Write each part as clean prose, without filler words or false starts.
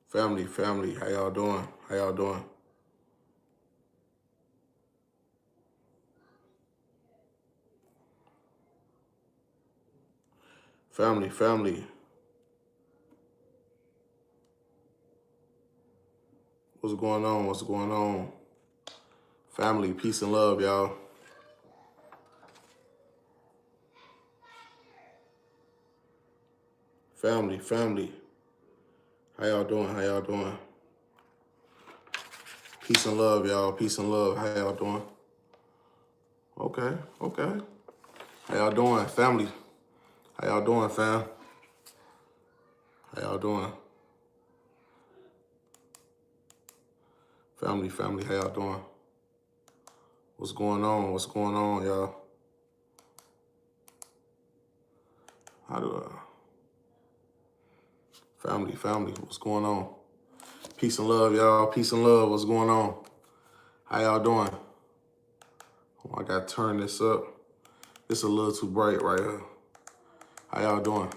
Family, how y'all doing? How y'all doing? Family, what's going on? What's going on? Family, peace and love, y'all. Family, how y'all doing? How y'all doing? Peace and love, y'all. Peace and love. How y'all doing? Okay. How y'all doing? Family, how y'all doing, fam? How y'all doing? Family, how y'all doing? What's going on? What's going on, y'all? How do family, what's going on? Peace and love, y'all. Peace and love. What's going on? How y'all doing? Oh, I gotta turn this up. It's a little too bright right here. How y'all doing?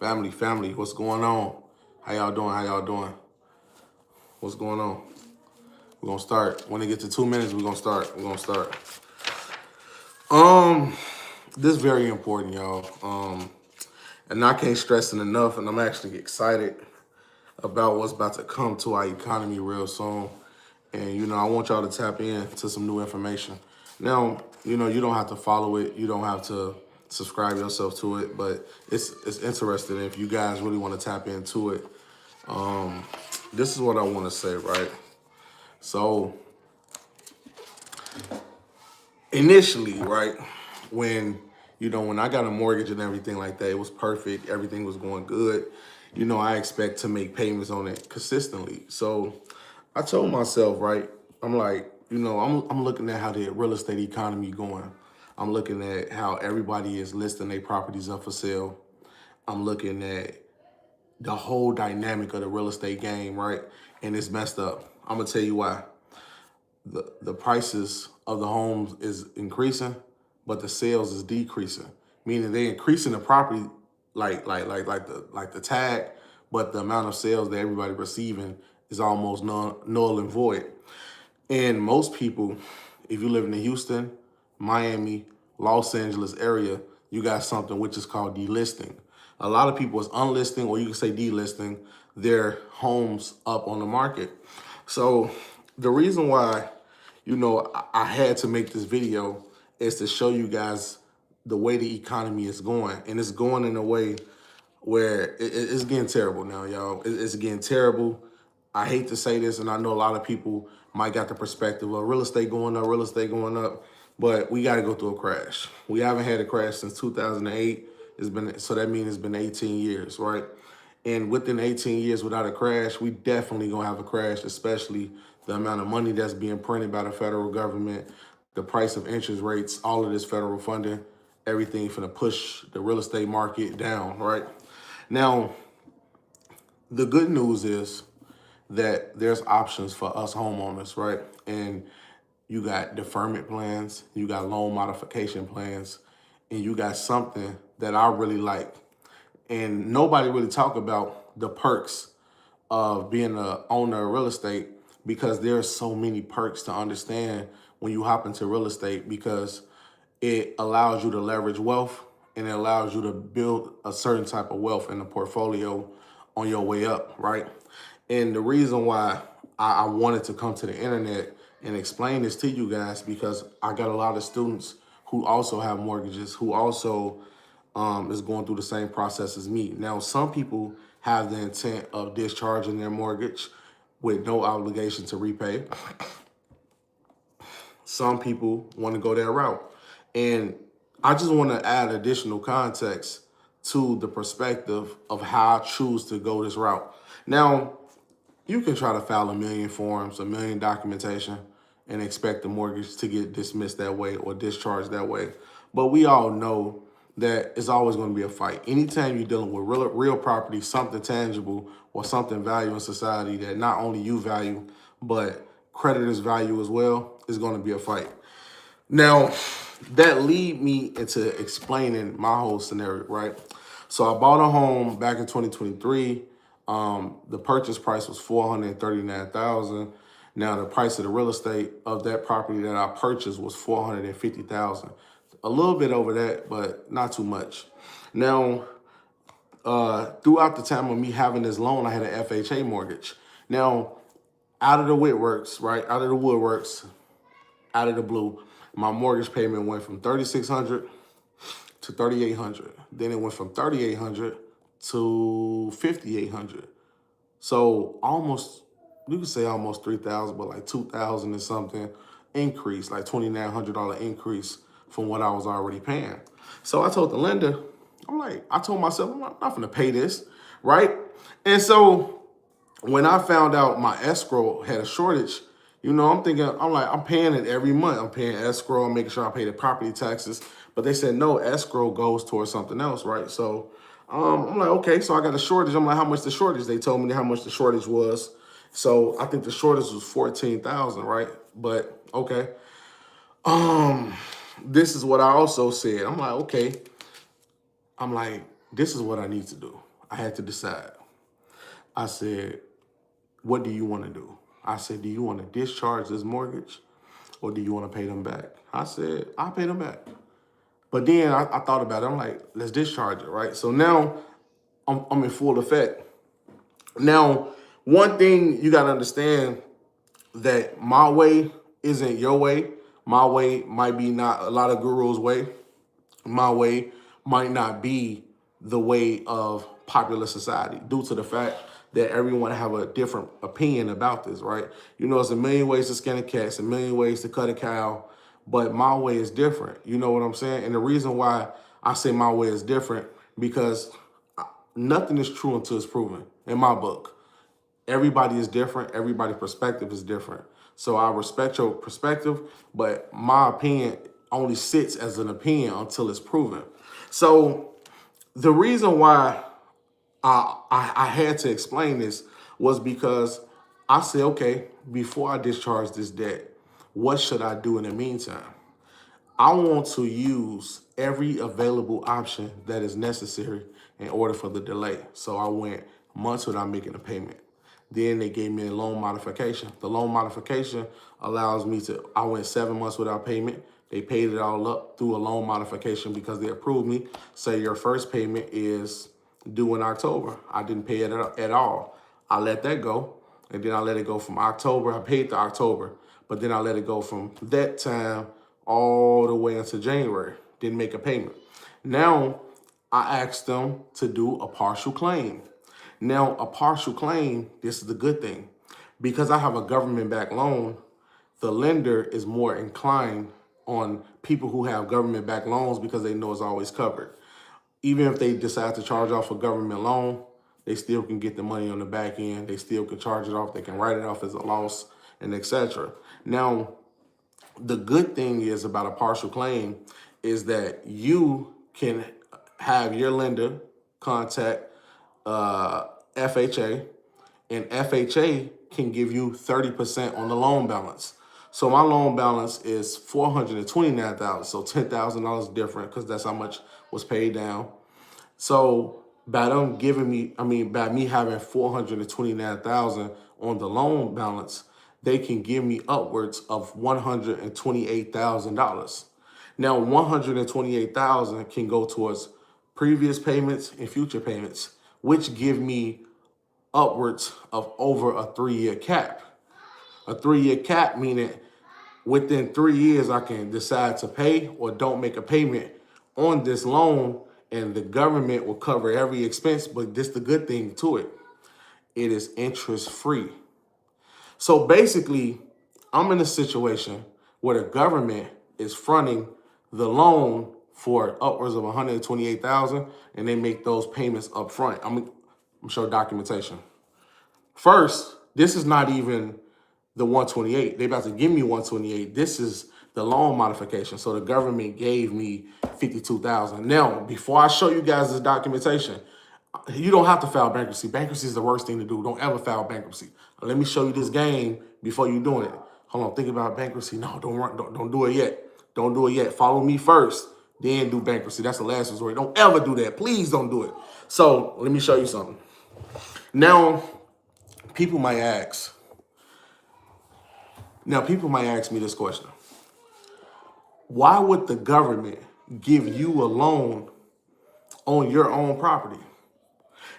Family, what's going on? How y'all doing? How y'all doing? What's going on? We're gonna start. When it gets to 2 minutes, we're gonna start. Um, this is very important, y'all. And I can't stress it enough, and I'm actually excited about what's about to come to our economy real soon. And, I want y'all to tap in to some new information. Now, you don't have to follow it. You don't have to subscribe yourself to it, but it's interesting if you guys really want to tap into it. This is what I want to say, right? So initially, right, when when I got a mortgage and everything like that, it was perfect. Everything was going good. I expect to make payments on it consistently. So I told myself, right, I'm like, I'm looking at how the real estate economy going. I'm looking at how everybody is listing their properties up for sale. I'm looking at the whole dynamic of the real estate game, right? And it's messed up. I'm gonna tell you why. The prices of the homes is increasing, but the sales is decreasing. Meaning they increasing the property like the tag, but the amount of sales that everybody receiving is almost null and void. And most people, if you live in the Houston, Miami, Los Angeles area, you got something which is called delisting. A lot of people is unlisting, or you can say delisting, their homes up on the market. So the reason why, I had to make this video is to show you guys the way the economy is going. And it's going in a way where it's getting terrible now, y'all. It's getting terrible. I hate to say this, and I know a lot of people might got the perspective of real estate going up, but we got to go through a crash. We haven't had a crash since 2008. So that means it's been 18 years, right? And within 18 years without a crash, we definitely gonna have a crash, especially the amount of money that's being printed by the federal government, the price of interest rates, all of this federal funding, everything for to push the real estate market down, right? Now, the good news is that there's options for us homeowners, right? And you got deferment plans, you got loan modification plans, and you got something that I really like. And nobody really talk about the perks of being a owner of real estate, because there's so many perks to understand when you hop into real estate, because it allows you to leverage wealth, and it allows you to build a certain type of wealth in the portfolio on your way up, right? And the reason why I wanted to come to the internet and explain this to you guys, because I got a lot of students who also have mortgages, who also is going through the same process as me. Now, some people have the intent of discharging their mortgage with no obligation to repay. Some people want to go that route. And I just want to add additional context to the perspective of how I choose to go this route. Now, you can try to file a million forms, a million documentation, and expect the mortgage to get dismissed that way or discharged that way. But we all know that it's always going to be a fight. Anytime you're dealing with real property, something tangible or something value in society that not only you value, but creditors value as well, is going to be a fight. Now, that lead me into explaining my whole scenario, right? So I bought a home back in 2023. The purchase price was $439,000. Now the price of the real estate of that property that I purchased was $450,000. A little bit over that, but not too much. Now, throughout the time of me having this loan, I had an FHA mortgage. Now, out of the woodworks, right? Out of the woodworks, out of the blue, my mortgage payment went from $3,600 to $3,800. Then it went from $3,800 to $5,800. So almost, you could say almost 3,000, but like 2,000 and something increase, like $2,900 increase from what I was already paying. So I told the lender, I told myself, I'm not gonna pay this, right? And so when I found out my escrow had a shortage, I'm thinking, I'm paying it every month. I'm paying escrow, I'm making sure I pay the property taxes. But they said, no, escrow goes towards something else, right? So I'm like, okay, so I got a shortage. I'm like, how much the shortage? They told me how much the shortage was. So I think the shortage was 14,000, right? But okay. This is what I also said. I'm like, okay. I'm like, this is what I need to do. I had to decide. I said, what do you want to do? I said, do you want to discharge this mortgage or do you want to pay them back? I said, I'll pay them back. But then I thought about it. I'm like, let's discharge it, right? So now I'm in full effect. Now, one thing you got to understand that my way isn't your way. My way might be not a lot of gurus' way. My way might not be the way of popular society due to the fact that everyone have a different opinion about this, right? There's a million ways to skin a cat, it's a million ways to cut a cow, but my way is different. You know what I'm saying? And the reason why I say my way is different, because nothing is true until it's proven, in my book. Everybody is different. Everybody's perspective is different. So I respect your perspective, but my opinion only sits as an opinion until it's proven. So the reason why I had to explain this was because I said, okay, before I discharge this debt, what should I do in the meantime? I want to use every available option that is necessary in order for the delay. So I went months without making a payment. Then they gave me a loan modification. The loan modification allows me I went 7 months without payment. They paid it all up through a loan modification because they approved me. Say your first payment is due in October. I didn't pay it at all. I let that go. And then I let it go from October. I paid the October, but then I let it go from that time all the way into January. Didn't make a payment. Now I asked them to do a partial claim. Now, a partial claim, this is the good thing. Because I have a government-backed loan, the lender is more inclined on people who have government-backed loans because they know it's always covered. Even if they decide to charge off a government loan, they still can get the money on the back end. They still can charge it off. They can write it off as a loss and etc. Now, the good thing is about a partial claim is that you can have your lender contact FHA, and FHA can give you 30% on the loan balance. So my loan balance is $429,000, so $10,000 different because that's how much was paid down. So by them giving me, by me having $429,000 on the loan balance, they can give me upwards of $128,000. Now, $128,000 can go towards previous payments and future payments, which give me upwards of over a 3-year cap. A 3-year cap meaning within 3 years I can decide to pay or don't make a payment on this loan, and the government will cover every expense. But this is the good thing to it. It is interest free. So basically, I'm in a situation where the government is fronting the loan for upwards of $128,000, and they make those payments up front. I'm show documentation. First, this is not even the 128. They about to give me 128. This is the loan modification. So the government gave me 52,000. Now, before I show you guys this documentation, you don't have to file bankruptcy. Bankruptcy is the worst thing to do. Don't ever file bankruptcy. Let me show you this game before you're doing it. Hold on, think about bankruptcy. No, don't do it yet. Don't do it yet. Follow me first. then do bankruptcy. That's the last resort. Don't ever do that. Please don't do it. So let me show you something. Now, people might ask me this question. Why would the government give you a loan on your own property?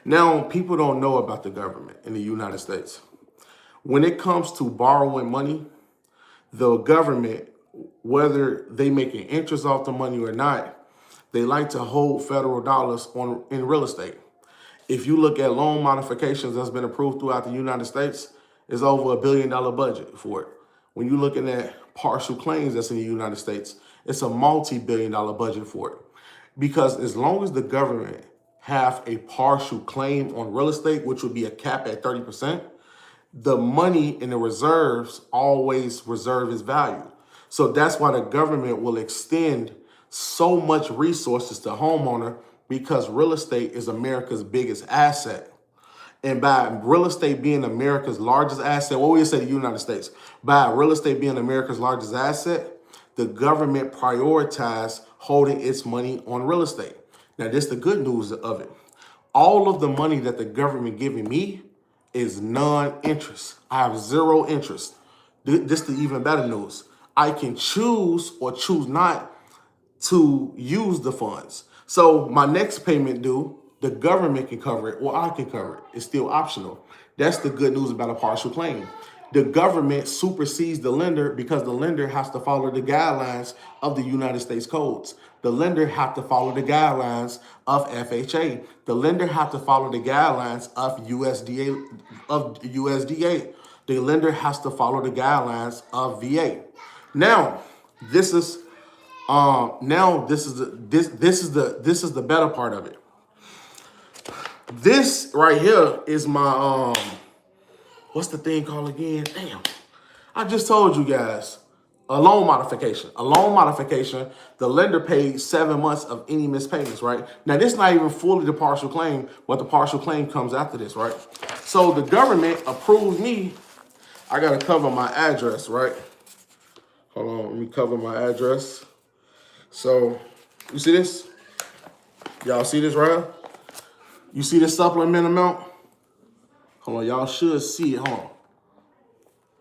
Now, people don't know about the government in the United States. When it comes to borrowing money, the government, whether they make an interest off the money or not, they like to hold federal dollars in real estate. If you look at loan modifications that's been approved throughout the United States, it's over $1 billion budget for it. When you're looking at partial claims that's in the United States, it's a multi-billion-dollar budget for it. Because as long as the government have a partial claim on real estate, which would be a cap at 30%, the money in the reserves always reserve its value. So that's why the government will extend so much resources to homeowner, because real estate is America's biggest asset. And by real estate being America's largest asset, what we say the United States, by real estate being America's largest asset, the government prioritized holding its money on real estate. Now, this is the good news of it. All of the money that the government giving me is non-interest. I have zero interest. This is the even better news. I can choose or choose not to use the funds. So my next payment due, the government can cover it or I can cover it. It's still optional. That's the good news about a partial claim. The government supersedes the lender because the lender has to follow the guidelines of the United States codes. The lender has to follow the guidelines of FHA. The lender has to follow the guidelines of USDA. The lender has to follow the guidelines of VA. Now, this is the better part of it. This right here is my what's the thing called again? Damn. I just told you guys. A loan modification. A loan modification, the lender paid 7 months of any missed payments, right? Now, this is not even fully the partial claim, but the partial claim comes after this, right? So the government approved me. I got to cover my address, right? Hold on, let me cover my address. So, you see this? Y'all see this right here? You see this supplement amount? Hold on, y'all should see it. Hold on.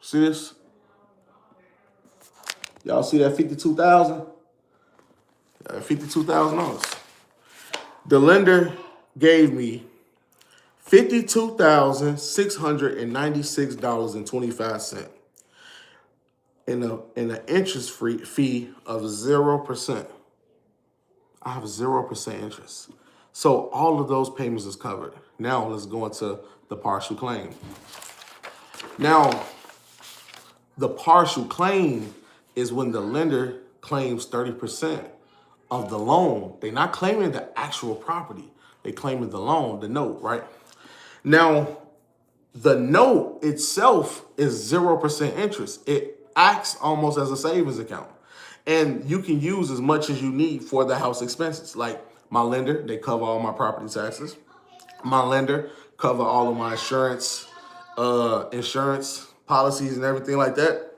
See this? Y'all see that $52,000? $52,000. The lender gave me $52,696.25 in an interest free fee of 0%. I have 0% interest. So all of those payments is covered. Now let's go into the partial claim. Now, the partial claim is when the lender claims 30% of the loan. They're not claiming the actual property. They claiming the loan, the note, right? Now, the note itself is 0% interest. It acts almost as a savings account. And you can use as much as you need for the house expenses. Like my lender, they cover all my property taxes. My lender cover all of my insurance policies and everything like that.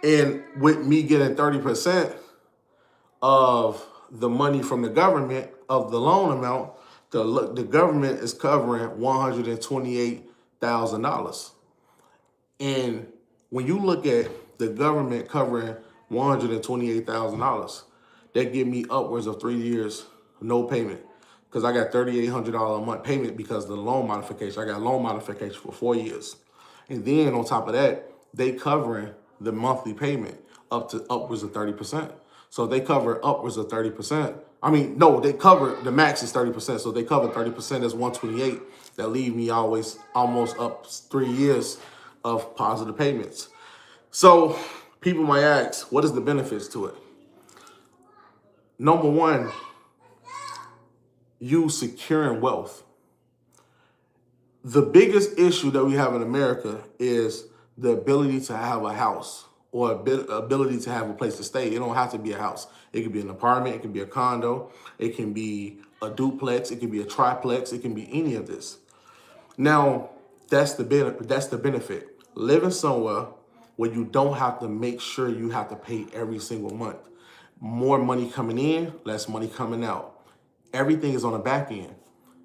And with me getting 30% of the money from the government of the loan amount, the government is covering $128,000. And when you look at the government covering $128,000, that give me upwards of 3 years, no payment. Because I got $3,800 a month payment because of the loan modification. I got loan modification for 4 years. And then on top of that, they covering the monthly payment up to upwards of 30%. So they cover upwards of 30%. I mean, no, they cover, the max is 30%. So they cover 30%, that's 128. That leave me always almost up 3 years of positive payments. So people might ask, what is the benefits to it? Number one, you securing wealth. The biggest issue that we have in America is the ability to have a house or ability to have a place to stay. It don't have to be a house. It could be an apartment. It can be a condo. It can be a duplex. It can be a triplex. It can be any of this. Now, that's the benefit. Living somewhere where you don't have to make sure you have to pay every single month. More money coming in, less money coming out. Everything is on the back end.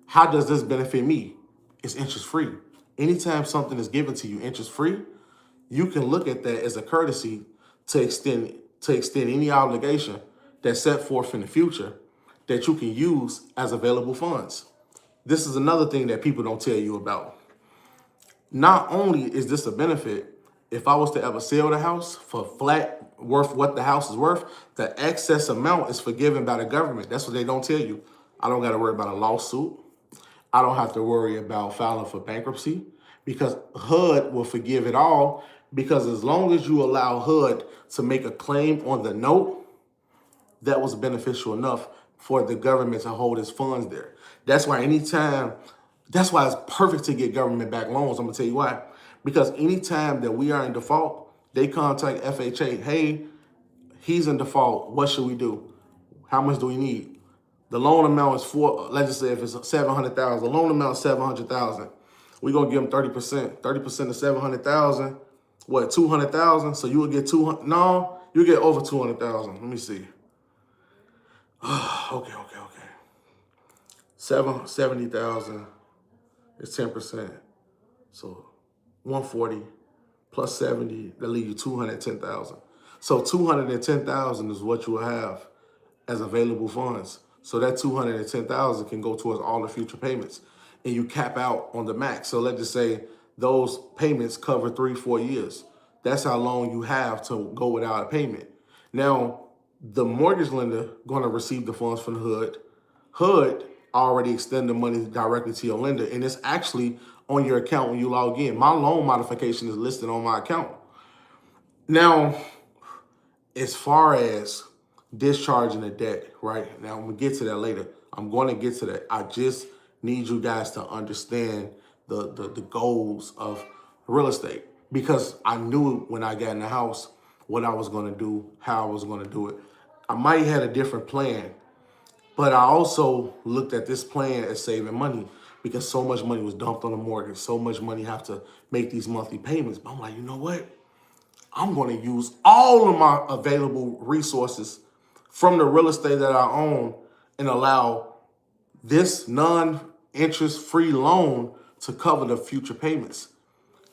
How does this benefit me? It's interest free. Anytime something is given to you interest free, you can look at that as a courtesy to extend any obligation that's set forth in the future that you can use as available funds. This is another thing that people don't tell you about. Not only is this a benefit, if I was to ever sell the house for flat worth what the house is worth, the excess amount is forgiven by the government. That's what they don't tell you. I don't got to worry about a lawsuit. I don't have to worry about filing for bankruptcy because HUD will forgive it all, because as long as you allow HUD to make a claim on the note, that was beneficial enough for the government to hold its funds there. That's why it's perfect to get government-backed loans. I'm gonna tell you why. Because anytime that we are in default, they contact FHA. Hey, he's in default. What should we do? How much do we need? The loan amount is let's just say if it's 700,000, the loan amount is 700,000. We're gonna give them 30%. 30% of 700,000, what, 200,000? So you will get 200, no, you get over 200,000. Let me see. Okay. 70,000 is 10%. So 140 plus 70, that leave you 210,000. So 210,000 is what you will have as available funds. So that 210,000 can go towards all the future payments, and you cap out on the max. So let's just say those payments cover 3-4 years. That's how long you have to go without a payment. Now, the mortgage lender going to receive the funds from the HUD. HUD already extend the money directly to your lender, and it's actually on your account when you log in. My loan modification is listed on my account. Now, as far as discharging the debt, right? Now, I'm going to get to that later. I'm going to get to that. I just need you guys to understand the goals of real estate, because I knew when I got in the house what I was going to do, how I was going to do it. I might have had a different plan, but I also looked at this plan as saving money because so much money was dumped on the mortgage. So much money have to make these monthly payments. But I'm like, you know what? I'm going to use all of my available resources from the real estate that I own and allow this non-interest free loan to cover the future payments.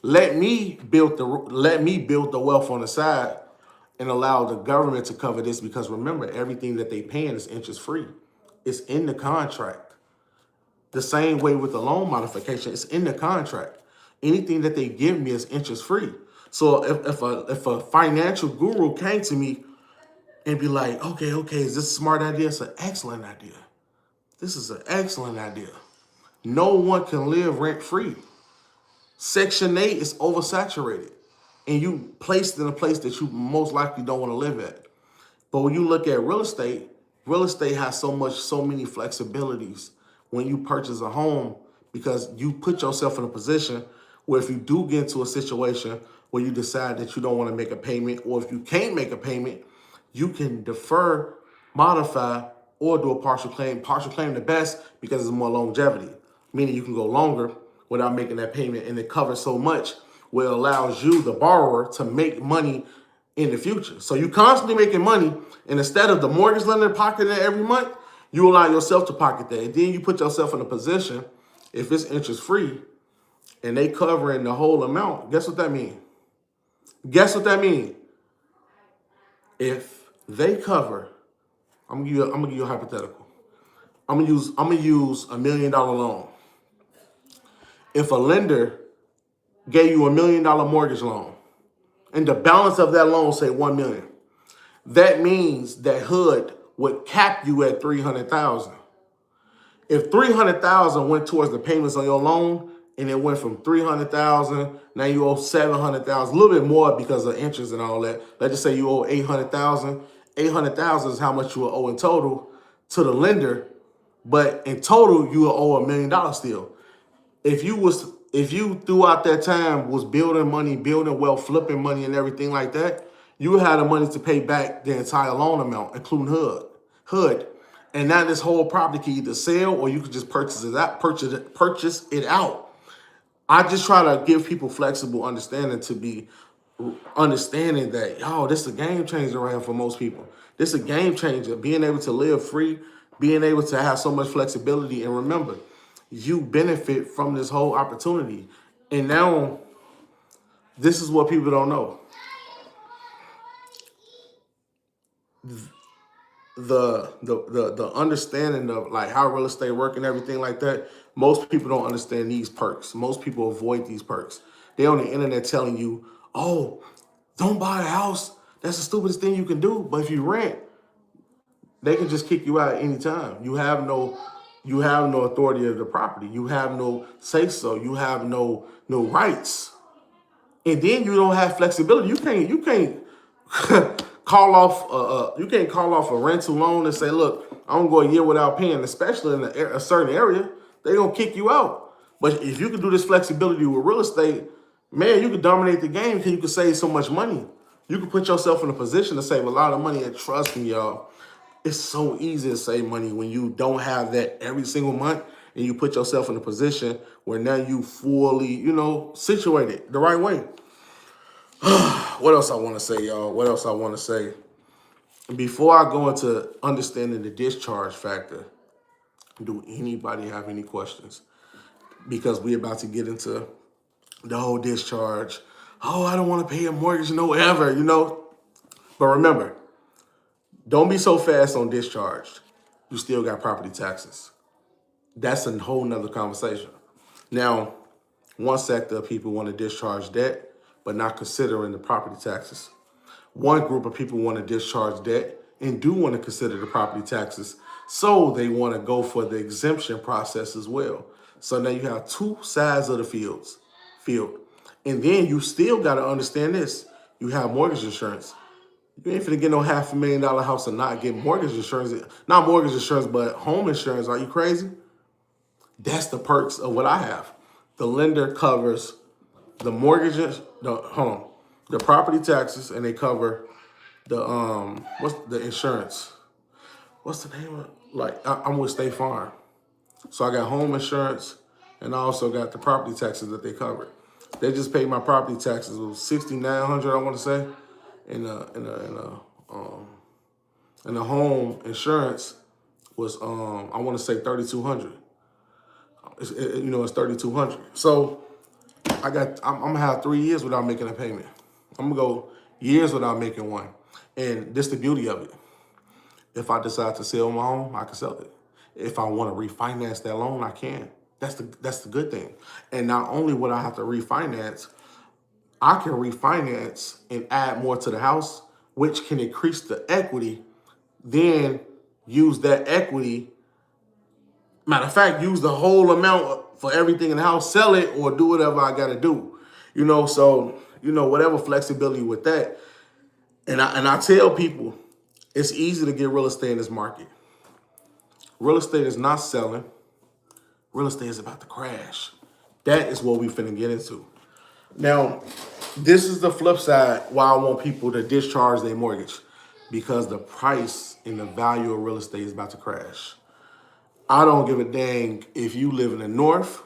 Let me build the wealth on the side and allow the government to cover this, because remember, everything that they paying is interest free. It's in the contract. The same way with the loan modification, it's in the contract. Anything that they give me is interest free. So if a financial guru came to me and be like, okay, is this a smart idea? It's an excellent idea. This is an excellent idea. No one can live rent free. Section 8 is oversaturated, and you placed in a place that you most likely don't want to live at. But when you look at real estate has so many flexibilities when you purchase a home, because you put yourself in a position where if you do get into a situation where you decide that you don't want to make a payment, or if you can't make a payment, you can defer, modify, or do a partial claim. Partial claim the best because it's more longevity, meaning you can go longer without making that payment, and it covers so much where it allows you, the borrower, to make money in the future. So you constantly making money, and instead of the mortgage lender pocketing it every month, you allow yourself to pocket that. And then you put yourself in a position, if it's interest free and they covering the whole amount, guess what that means? If they cover, I'm gonna give you a hypothetical. I'm gonna use $1 million loan. If a lender gave you $1 million mortgage loan and the balance of that loan say $1 million, that means that HUD would cap you at $300,000. If $300,000 went towards the payments on your loan, and it went from $300,000, now you owe $700,000, a little bit more because of interest and all that. Let's just say you owe $800,000. $800,000 is how much you will owe in total to the lender, but in total you will owe $1 million still. If you throughout that time was building money, building wealth, flipping money and everything like that, you had the money to pay back the entire loan amount, including HUD. And now this whole property can either sell or you can just purchase it out. I just try to give people flexible understanding to be understanding that, yo, this is a game changer right here for most people. This is a game changer. Being able to live free, being able to have so much flexibility. And remember, you benefit from this whole opportunity. And now, this is what people don't know. The understanding of like how real estate work and everything like that, most people don't understand these perks. Most people avoid these perks. They're on the internet telling you, oh, don't buy a house. That's the stupidest thing you can do. But if you rent, they can just kick you out at any time. You have no authority of the property. You have no say so. You have no rights. And then you don't have flexibility. You can't call off you can't call off a rental loan and say, look, I'm gonna go a year without paying, especially in a certain area. They're gonna kick you out. But if you can do this flexibility with real estate, man, you can dominate the game because you can save so much money. You can put yourself in a position to save a lot of money. And trust me, y'all, it's so easy to save money when you don't have that every single month and you put yourself in a position where now you fully, situated the right way. What else I want to say, y'all? What else I want to say? Before I go into understanding the discharge factor, do anybody have any questions? Because we're about to get into the whole discharge. Oh, I don't want to pay a mortgage, ever. But remember, don't be so fast on discharge. You still got property taxes. That's a whole nother conversation. Now, one sector of people want to discharge debt, but not considering the property taxes. One group of people want to discharge debt and do want to consider the property taxes. So they want to go for the exemption process as well. So now you have two sides of the field. And then you still got to understand this. You have mortgage insurance. You ain't finna get no $500,000 house and not get mortgage insurance. Not mortgage insurance, but home insurance. Are you crazy? That's the perks of what I have. The lender covers the mortgages, the property taxes, and they cover the what's the insurance? What's the name of it? Like I'm with State Farm, so I got home insurance, and I also got the property taxes that they cover. They just paid my property taxes. It was $6,900, I want to say, and the home insurance was I want to say $3,200. It's $3,200. So I'm gonna have 3 years without making a payment. I'm gonna go years without making one. And this is the beauty of it. If I decide to sell my home, I can sell it. If I want to refinance that loan, I can. That's the good thing. And not only would I have to refinance, I can refinance and add more to the house, which can increase the equity, then use that equity. Matter of fact, use the whole amount for everything in the house, sell it, or do whatever I got to do. So, whatever flexibility with that. And I tell people, it's easy to get real estate in this market. Real estate is not selling. Real estate is about to crash. That is what we finna get into. Now, this is the flip side why I want people to discharge their mortgage, because the price and the value of real estate is about to crash. I don't give a dang if you live in the north,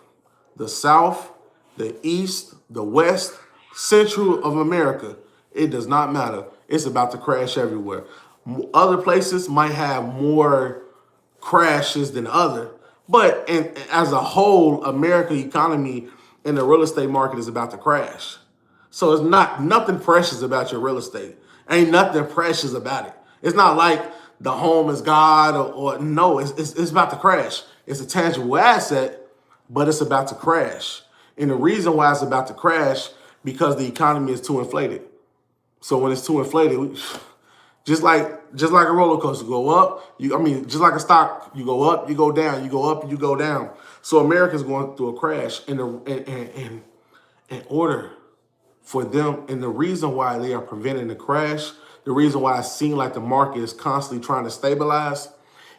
the south, the east, the west, central of America. It does not matter. It's about to crash everywhere. Other places might have more crashes than other, but as a whole, American economy and the real estate market is about to crash. So it's nothing precious about your real estate. Ain't nothing precious about it. It's not like the home is God or no, it's about to crash. It's a tangible asset, but it's about to crash. And the reason why it's about to crash, because the economy is too inflated. So when it's too inflated, just like a roller coaster, go up. Just like a stock, you go up, you go down, you go up, you go down. So America's going through a crash, in order for them, and the reason why they are preventing the crash, the reason why it seems like the market is constantly trying to stabilize,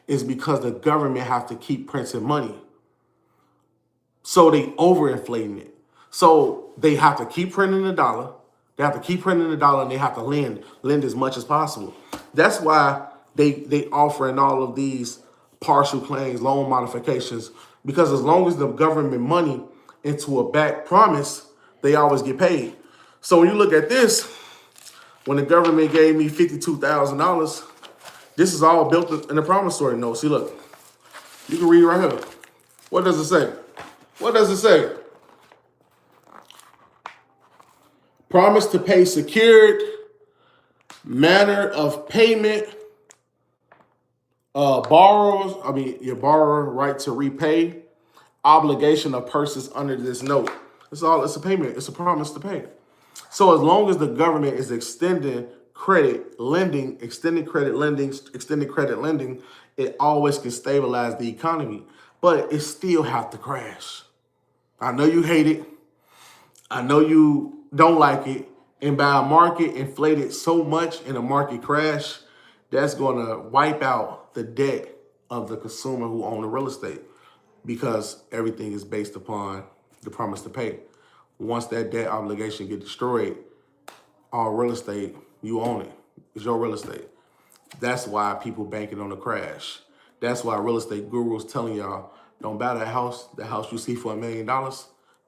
is because the government have to keep printing money. So they overinflating it. So they have to keep printing the dollar. They have to keep printing the dollar, and they have to lend as much as possible. That's why they offering all of these partial claims, loan modifications, because as long as the government money into a back promise, they always get paid. So when you look at this, when the government gave me $52,000 This is all built in the promissory note. See, look, you can read right here. What does it say? What does it say? Promise to pay secured, manner of payment, your borrower right to repay, obligation of persons under this note. It's a payment, it's a promise to pay. So as long as the government is extending credit lending, it always can stabilize the economy, but it still have to crash. I know you hate it. I know you don't like it. And by a market inflated so much in a market crash, that's going to wipe out the debt of the consumer who own the real estate, because everything is based upon the promise to pay. Once that debt obligation get destroyed, all real estate, you own it. It's your real estate. That's why people banking on the crash. That's why real estate gurus telling y'all, don't buy that house you see for $1 million.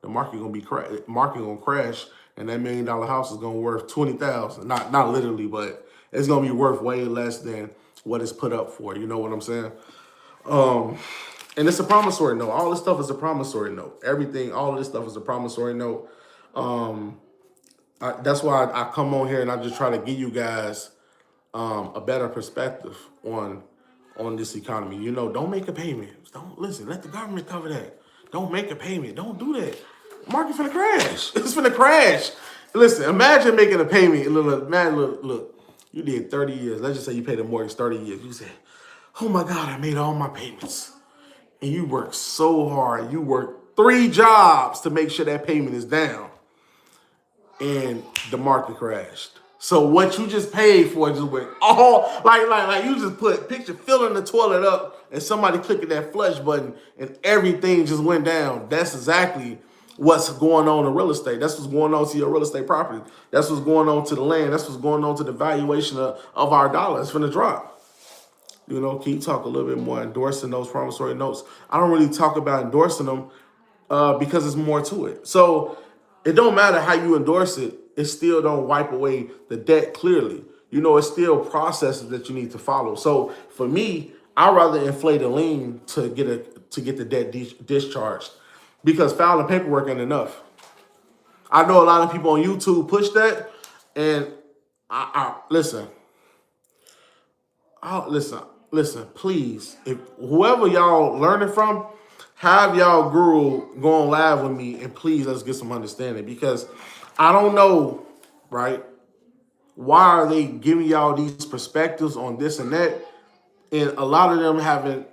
The market gonna crash, and that $1 million house is gonna worth 20,000. Not literally, but it's gonna be worth way less than what it's put up for. You know what I'm saying? And it's a promissory note. All this stuff is a promissory note. All of this stuff is a promissory note. That's why I come on here and I just try to give you guys a better perspective on this economy. You know, don't make a payment. Don't listen. Let the government cover that. Don't make a payment. Don't do that. Market finna crash. It's finna crash. Listen, imagine making a payment. Look, you did 30 years. Let's just say you paid a mortgage 30 years. You said, oh my God, I made all my payments. And you worked so hard. You worked 3 jobs to make sure that payment is down. And the market crashed. So what you just paid for just went all, like you just picture filling the toilet up and somebody clicking that flush button and everything just went down. That's exactly what's going on in real estate. That's what's going on to your real estate property. That's what's going on to the land. That's what's going on to the valuation of our dollar. It's finna drop. You know, can you talk a little bit more endorsing those promissory notes? I don't really talk about endorsing them because there's more to it. So it don't matter how you endorse it. It still don't wipe away the debt clearly. You know, it's still processes that you need to follow. So for me, I'd rather inflate a lien to get the debt discharged, because filing paperwork ain't enough. I know a lot of people on YouTube push that, and listen, please, if whoever y'all learning from, have y'all guru go on live with me, and please let's get some understanding, because I don't know, right? Why are they giving y'all these perspectives on this and that? And a lot of them haven't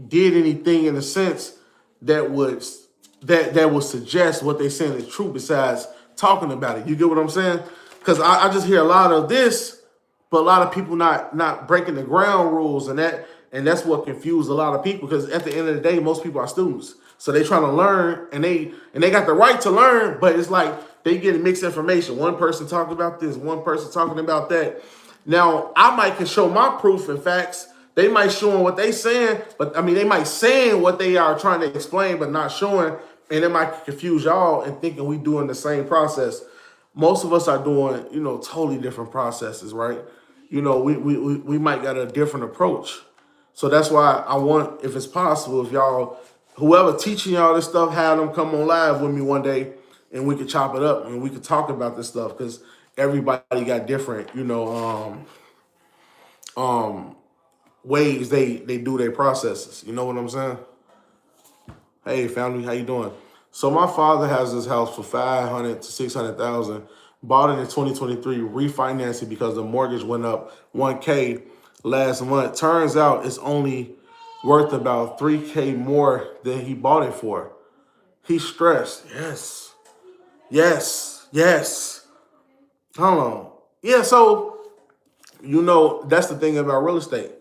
did anything in a sense that would suggest what they're saying is true besides talking about it. You get what I'm saying? Because I just hear a lot of this, but a lot of people not breaking the ground rules, and that's what confused a lot of people, because at the end of the day, most people are students. So they trying to learn, and they got the right to learn, but it's like they getting mixed information. One person talking about this, one person talking about that. Now, I might can show my proof and facts. They might showing what they saying, but I mean, they might saying what they are trying to explain, but not showing, and it might confuse y'all and thinking we doing the same process. Most of us are doing, you know, totally different processes, right? You know, we might got a different approach. So that's why I want, if it's possible, if y'all, whoever teaching y'all this stuff, have them come on live with me one day, and we could chop it up and we could talk about this stuff, because everybody got different, you know, ways they do their processes. You know what I'm saying? Hey, family, how you doing? So my father has this house for $500,000 to $600,000. Bought it in 2023, refinanced it because the mortgage went up $1K last month. Turns out it's only worth about $3K more than he bought it for. He's stressed. Yes. Hold on. Yeah, so, you know, that's the thing about real estate.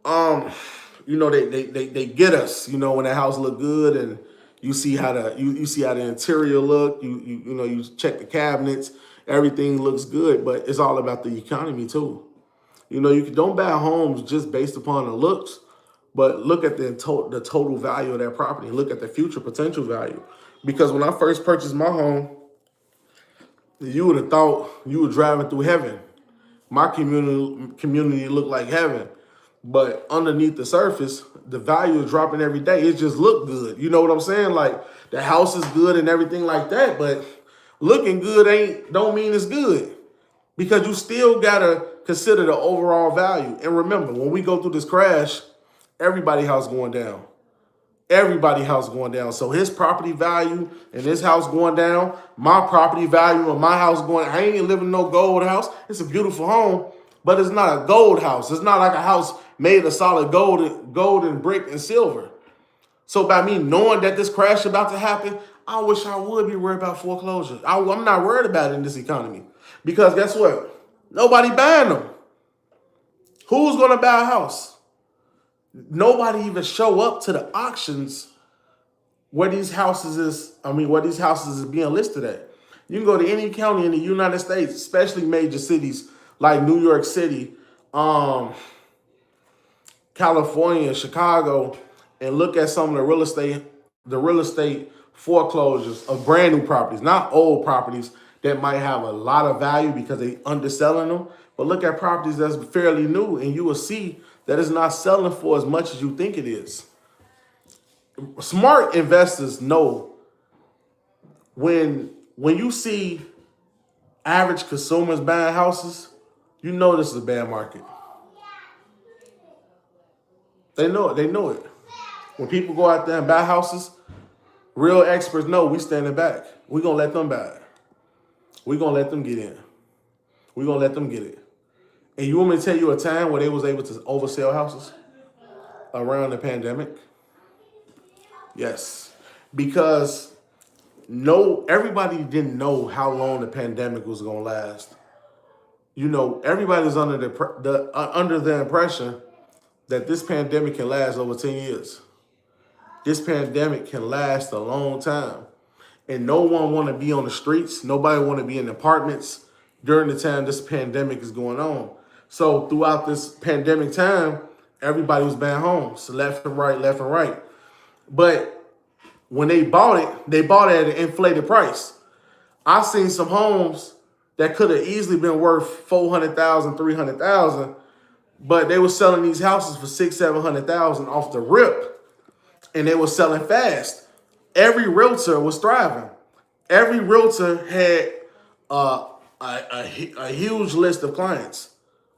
You know, they get us, you know, when that house look good, and you see how the interior look, you know, you check the cabinets, everything looks good, but it's all about the economy too. You know, don't buy homes just based upon the looks, but look at the total value of that property. Look at the future potential value. Because when I first purchased my home, you would have thought you were driving through heaven. My community looked like heaven. But underneath the surface, the value is dropping every day. It just looked good. You know what I'm saying? Like the house is good and everything like that, but looking good ain't don't mean it's good. Because you still gotta consider the overall value. And remember, when we go through this crash, everybody house going down. Everybody house going down. So his property value and his house going down, my property value and my house going. I ain't living in no gold house. It's a beautiful home, but it's not a gold house. It's not like a house made of solid gold and brick and silver. So by me knowing that this crash about to happen, I wish I would be worried about foreclosure. I'm not worried about it in this economy. Because guess what? Nobody buying them. Who's gonna buy a house? Nobody even show up to the auctions where these houses is being listed at. You can go to any county in the United States, especially major cities like New York City, California, Chicago, and look at some of the real estate foreclosures of brand new properties, not old properties that might have a lot of value because they underselling them. But look at properties that's fairly new, and you will see that it's not selling for as much as you think it is. Smart investors know when you see average consumers buying houses, you know this is a bad market. They know it. They know it. When people go out there and buy houses, real experts know we standing back. We gonna let them buy it. We gonna let them get in. We gonna let them get it. And you want me to tell you a time where they was able to oversell houses around the pandemic? Yes, because everybody didn't know how long the pandemic was gonna last. You know, everybody's under under the impression that this pandemic can last over 10 years. This pandemic can last a long time. And no one want to be on the streets. Nobody want to be in apartments during the time this pandemic is going on. So throughout this pandemic time, everybody was buying homes, left and right, left and right. But when they bought it at an inflated price. I seen some homes that could have easily been worth 400,000, 300,000, but they were selling these houses for 600,000, 700,000 off the rip, and they were selling fast. Every realtor was thriving. Every realtor had a huge list of clients.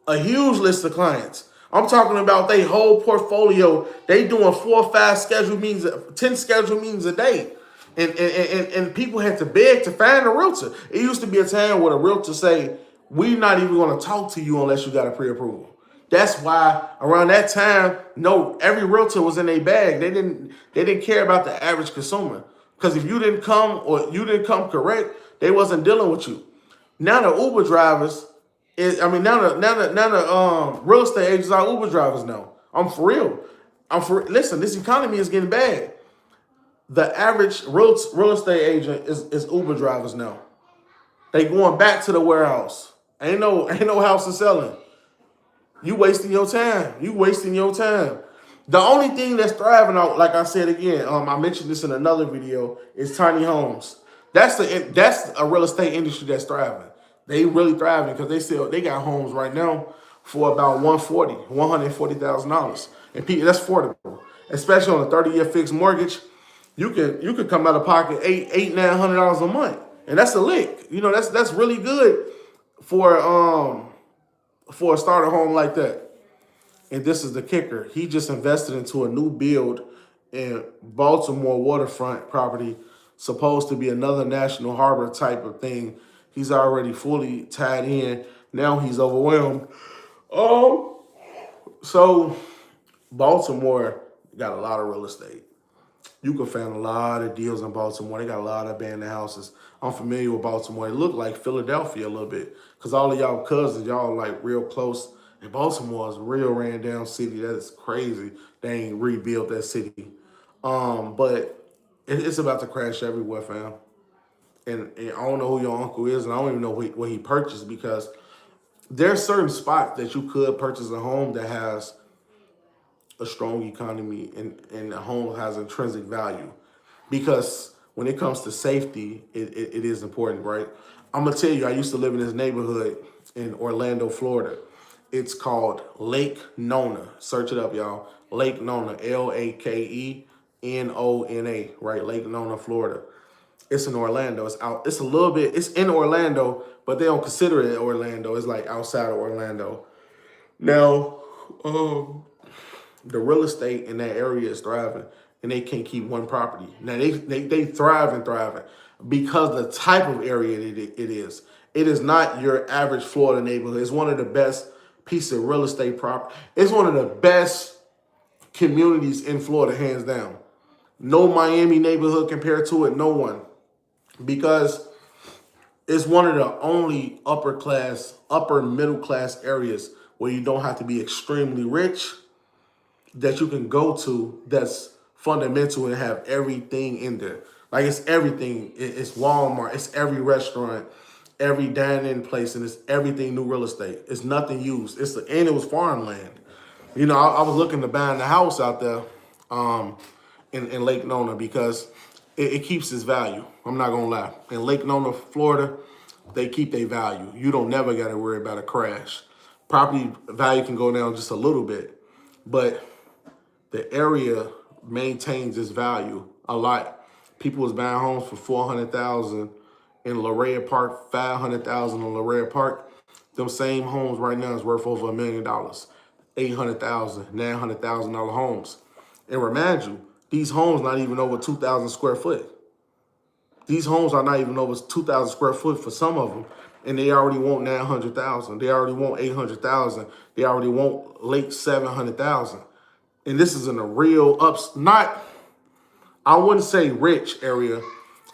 A huge list of clients. I'm talking about their whole portfolio. They doing 4 or 5 scheduled meetings, 10 scheduled meetings a day. And people had to beg to find a realtor. It used to be a time where the realtor say, we're not even going to talk to you unless you got a pre-approval. That's why around that time, no, every realtor was in their bag. They didn't care about the average consumer. Because if you didn't come or you didn't come correct, they wasn't dealing with you. Now the Uber drivers, now the real estate agents are Uber drivers now. I'm for real. Listen, this economy is getting bad. The average real estate agent is Uber drivers now. They going back to the warehouse. Ain't no house to selling. You wasting your time. You wasting your time. The only thing that's thriving out, like I said again, I mentioned this in another video, is tiny homes. That's a real estate industry that's thriving. They really thriving because they got homes right now for about $140,000, and that's affordable, especially on a 30-year fixed mortgage. You could come out of pocket $900 a month, and that's a lick. You know that's really good for a starter home like that. And this is the kicker. He just invested into a new build in Baltimore waterfront property, supposed to be another National Harbor type of thing. He's already fully tied in. Now he's overwhelmed. So Baltimore got a lot of real estate. You can find a lot of deals in Baltimore. They got a lot of abandoned houses. I'm familiar with Baltimore. It looked like Philadelphia a little bit because all of y'all cousins, y'all like real close. And Baltimore is a real ran down city. That is crazy. They ain't rebuilt that city. But it's about to crash everywhere, fam. And I don't know who your uncle is, and I don't even know what he purchased, because there's certain spots that you could purchase a home that has a strong economy and the home has intrinsic value. Because when it comes to safety, it is important, right? I'm gonna tell you, I used to live in this neighborhood in Orlando, Florida. It's called Lake Nona. Search it up, y'all. Lake Nona, Lakenona, right? Lake Nona, Florida. It's in Orlando. It's out. It's a little bit. It's in Orlando, but they don't consider it Orlando. It's like outside of Orlando. Now, the real estate in that area is thriving, and they can't keep one property. Now they thrive and thriving because the type of area it is. It is not your average Florida neighborhood. It's one of the best piece of real estate property. It's one of the best communities in Florida, hands down. No Miami neighborhood compared to it. No one, because it's one of the only upper middle class areas where you don't have to be extremely rich, that you can go to that's fundamental and have everything in there. Like it's everything. It's Walmart. It's every restaurant, every dining place, and it's everything new real estate. It's nothing used. And it was farmland. You know, I was looking to buy the house out there in Lake Nona because it keeps its value. I'm not gonna lie. In Lake Nona, Florida, they keep their value. You don't never got to worry about a crash. Property value can go down just a little bit, but the area maintains its value a lot. People was buying homes for $400,000 in La Brea Park, $500,000 in La Brea Park. Them same homes right now is worth over $1 million, $800,000, $900,000 homes. And remind you, these homes not even over 2,000 square foot. These homes are not even over 2,000 square foot for some of them, and they already want 900,000. They already want 800,000. They already want late 700,000. And this is in a real I wouldn't say rich area,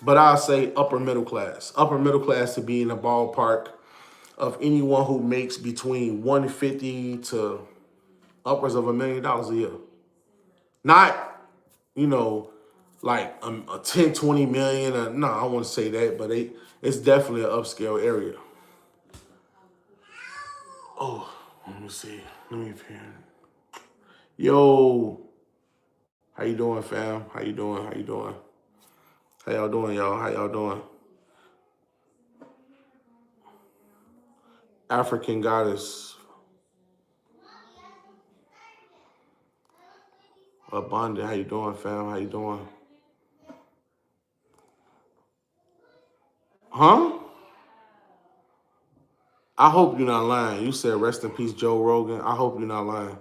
but I'll say upper middle class. Upper middle class to be in the ballpark of anyone who makes between 150 to upwards of $1 million a year. Not, like a 10, 20 million. No, I wouldn't say that, but it's definitely an upscale area. Oh, let me see. Let me hear. Yo, how you doing, fam? How you doing? How you doing? How y'all doing, y'all? How y'all doing? African Goddess. Abundant. How you doing, fam? How you doing? Huh? I hope you're not lying. You said rest in peace, Joe Rogan. I hope you're not lying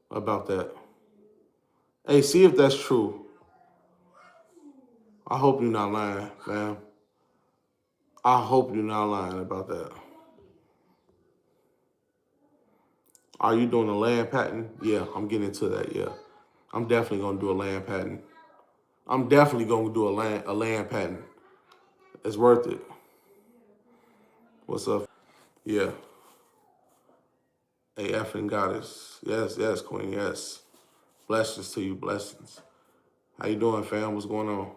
about that. Hey, see if that's true. I hope you're not lying, fam. I hope you're not lying about that. Are you doing a land patent? Yeah, I'm getting into that, yeah. I'm definitely gonna do a land patent. I'm definitely gonna do a land patent. It's worth it. What's up? Yeah. Hey, effing goddess. Yes, yes, queen, yes. Blessings to you, blessings. How you doing, fam? What's going on?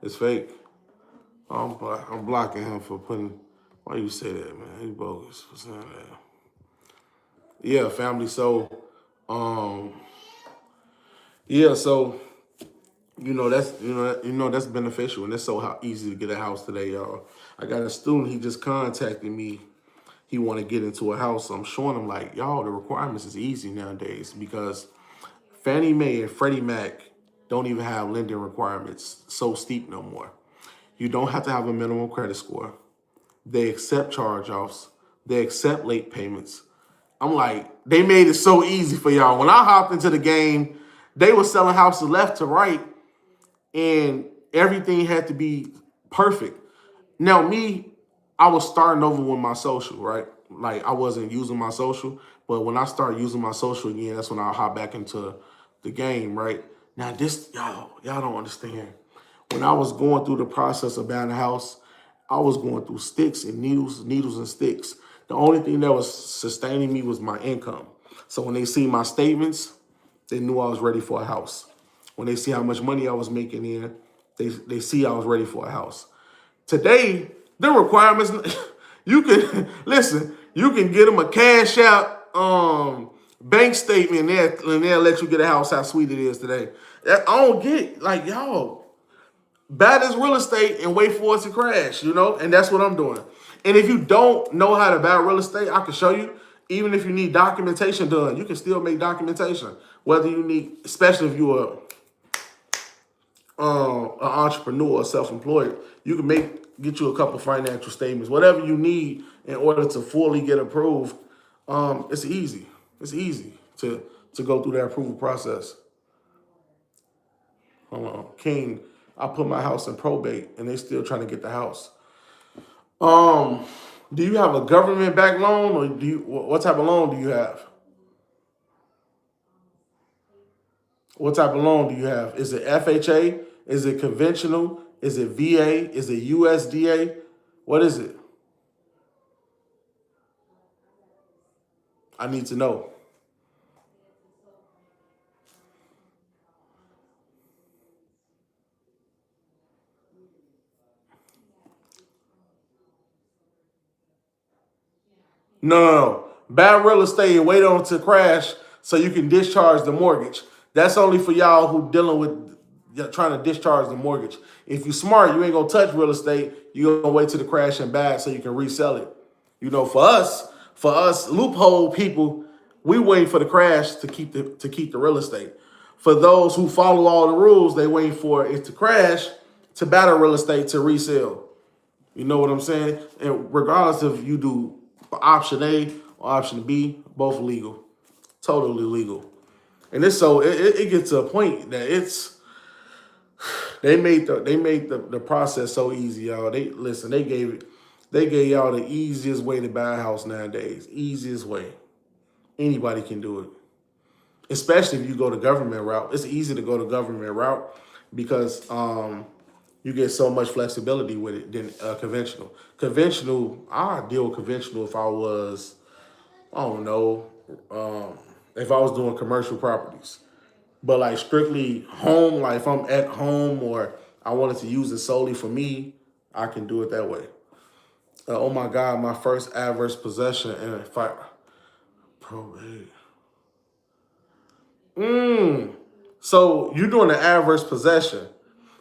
It's fake. I'm blocking him for putting, why you say that, man? He bogus for saying that. Yeah, family, so, yeah, so, that's beneficial, and it's so easy to get a house today, y'all. I got a student, he just contacted me. He want to get into a house. So I'm showing him like, y'all, the requirements is easy nowadays because Fannie Mae and Freddie Mac don't even have lending requirements so steep no more. You don't have to have a minimum credit score. They accept charge-offs. They accept late payments. I'm like, they made it so easy for y'all. When I hopped into the game, they were selling houses left to right, and everything had to be perfect. Now, I was starting over with my social, right? Like, I wasn't using my social, but when I started using my social again, that's when I hop back into the game, right? Now, this, y'all don't understand. When I was going through the process of buying a house, I was going through sticks and needles and sticks. The only thing that was sustaining me was my income. So when they see my statements, they knew I was ready for a house. When they see how much money I was making in, they see I was ready for a house. Today, the requirements, you can, listen, you can get them a cash out bank statement and they'll let you get a house how sweet it is today. I don't get, like, y'all, buy this real estate and wait for it to crash, you know? And that's what I'm doing. And if you don't know how to buy real estate, I can show you. Even if you need documentation done, you can still make documentation. Whether you need, especially if you're an entrepreneur or self-employed, you can get you a couple financial statements, whatever you need in order to fully get approved. It's easy. It's easy to go through that approval process. Hold on, King. I put my house in probate, and they still trying to get the house. Do you have a government-backed loan, or what type of loan do you have? What type of loan do you have? Is it FHA? Is it conventional? Is it VA? Is it USDA? What is it? I need to know. No. Buy real estate and wait on it to crash so you can discharge the mortgage. That's only for y'all who dealing with trying to discharge the mortgage. If you smart, you ain't gonna touch real estate. You gonna wait till the crash and buy it so you can resell it. You know, for us loophole people, we wait for the crash to keep the real estate. For those who follow all the rules, they wait for it to crash to buy the real estate to resell. You know what I'm saying? And regardless if you do option A or option B, both legal, totally legal. And it's so it gets to a point that they made the process so easy, y'all. They gave y'all the easiest way to buy a house nowadays. Easiest way. Anybody can do it. Especially if you go the government route. It's easy to go the government route because you get so much flexibility with it than conventional. Conventional, I'd deal with conventional if I was, I don't know, if I was doing commercial properties. But like strictly home, like if I'm at home or I wanted to use it solely for me, I can do it that way. Oh my God, my first adverse possession and fire. Probate. So you're doing an adverse possession.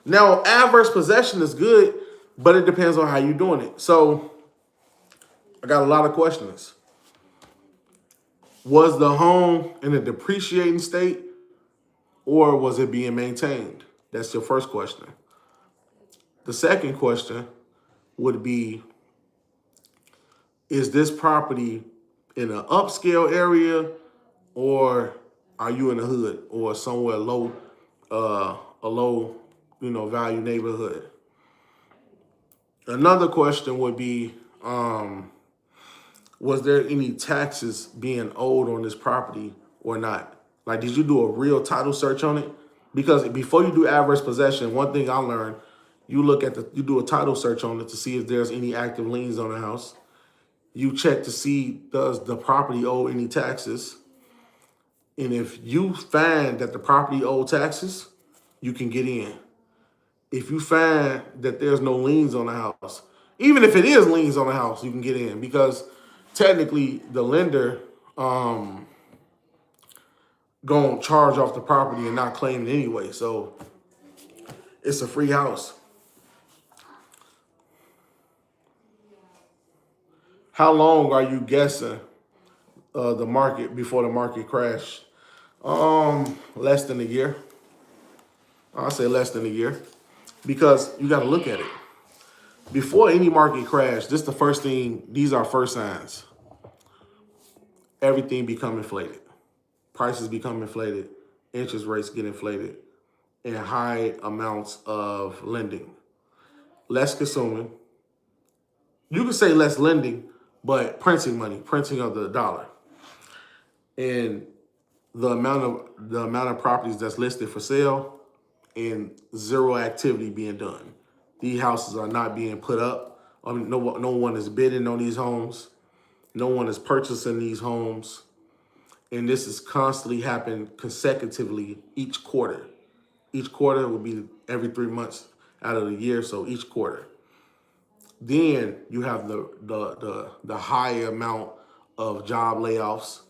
Now, adverse possession is good, but it depends on how you're doing it. So I got a lot of questions. Was the home in a depreciating state or was it being maintained? That's your first question. The second question would be, is this property in an upscale area or are you in the hood or somewhere low, a low, value neighborhood? Another question would be, was there any taxes being owed on this property or not? Like, did you do a real title search on it? Because before you do adverse possession, one thing I learned, you do a title search on it to see if there's any active liens on the house. You check to see, does the property owe any taxes? And if you find that the property owed taxes, you can get in. If you find that there's no liens on the house, even if it is liens on the house, you can get in because technically the lender gonna charge off the property and not claim it anyway. So it's a free house. How long are you guessing the market before the market crash? Less than a year. I'll say less than a year because you got to look at it. Before any market crash, this is the first thing, these are first signs. Everything become inflated. Prices become inflated. Interest rates get inflated. And high amounts of lending. Less consuming. You could say less lending, but printing money, printing of the dollar. And the amount of properties that's listed for sale and zero activity being done. These houses are not being put up. No one is bidding on these homes. No one is purchasing these homes. And this is constantly happening consecutively each quarter. Each quarter would be every 3 months out of the year, so each quarter. Then you have the high amount of job layoffs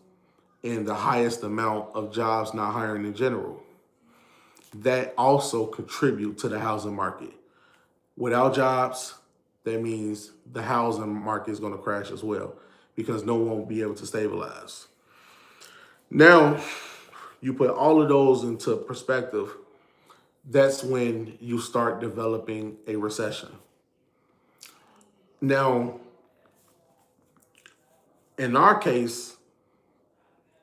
and the highest amount of jobs not hiring in general. That also contribute to the housing market. Without jobs, that means the housing market is going to crash as well because no one will be able to stabilize. Now, you put all of those into perspective, that's when you start developing a recession. Now, in our case,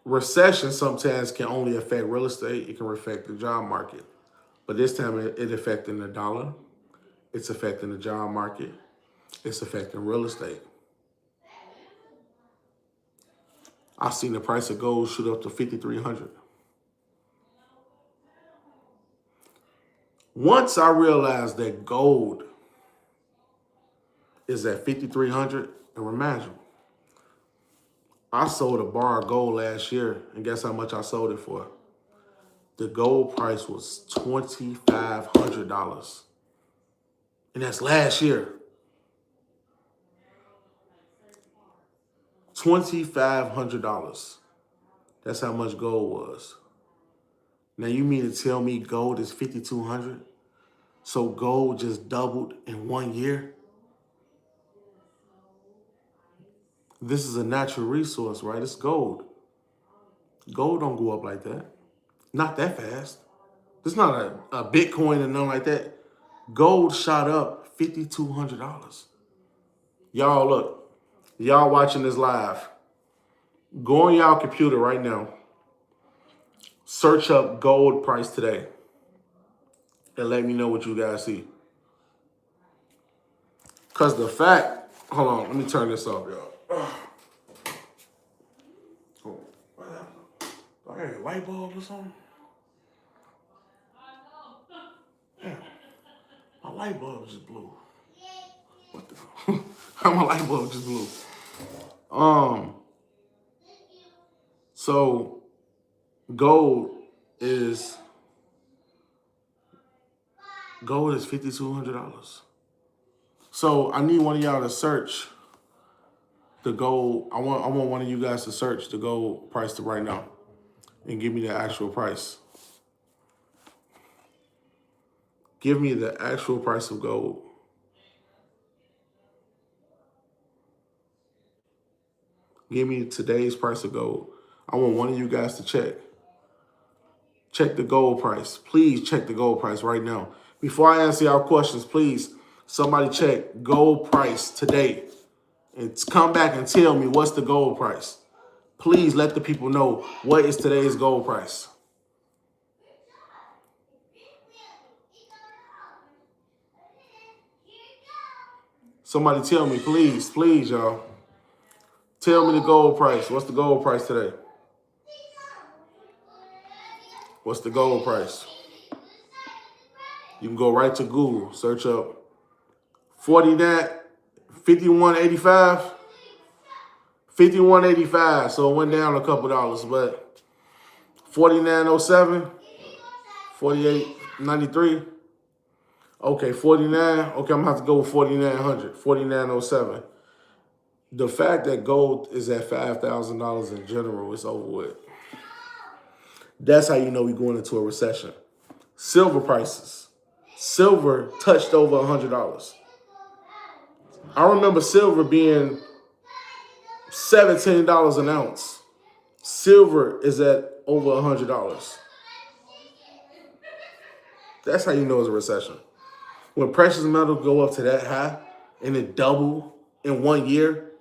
recession sometimes can only affect real estate. It can affect the job market. But this time it affecting the dollar. It's affecting the job market. It's affecting real estate. I've seen the price of gold shoot up to $5,300. Once I realized that gold is at $5,300, and remind you, I sold a bar of gold last year, and guess how much I sold it for? The gold price was $2,500. And that's last year. $2,500. That's how much gold was. Now you mean to tell me gold is $5,200? So gold just doubled in 1 year? This is a natural resource, right? It's gold. Gold don't go up like that. Not that fast. It's not a Bitcoin and nothing like that. Gold shot up $5,200. Y'all, look. Y'all watching this live. Go on y'all computer right now. Search up gold price today. And let me know what you guys see. Because the fact, hold on, let me turn this off, y'all. Oh, what happened? Do I got a light bulb or something? Yeah, my light bulb just blew. What the? How my light bulb just blew? So gold is $5,200. So I need one of y'all to search the gold. I want one of you guys to search the gold price to right now and give me the actual price. Give me the actual price of gold. Give me today's price of gold. I want one of you guys to check. Check the gold price. Please check the gold price right now. Before I answer y'all questions, please, somebody check gold price today. And come back and tell me what's the gold price. Please let the people know what is today's gold price. Somebody tell me, please, please, y'all. Tell me the gold price. What's the gold price today? What's the gold price? You can go right to Google, search up 51.85. 51.85. So it went down a couple dollars, but 49.07, 48.93. Okay, 49. Okay, I'm gonna have to go with 4,900, 49.07. The fact that gold is at $5,000 in general is over with. That's how you know we're going into a recession. Silver prices. Silver touched over $100. I remember silver being $17 an ounce. Silver is at over $100. That's how you know it's a recession. When precious metals go up to that high and it double in 1 year,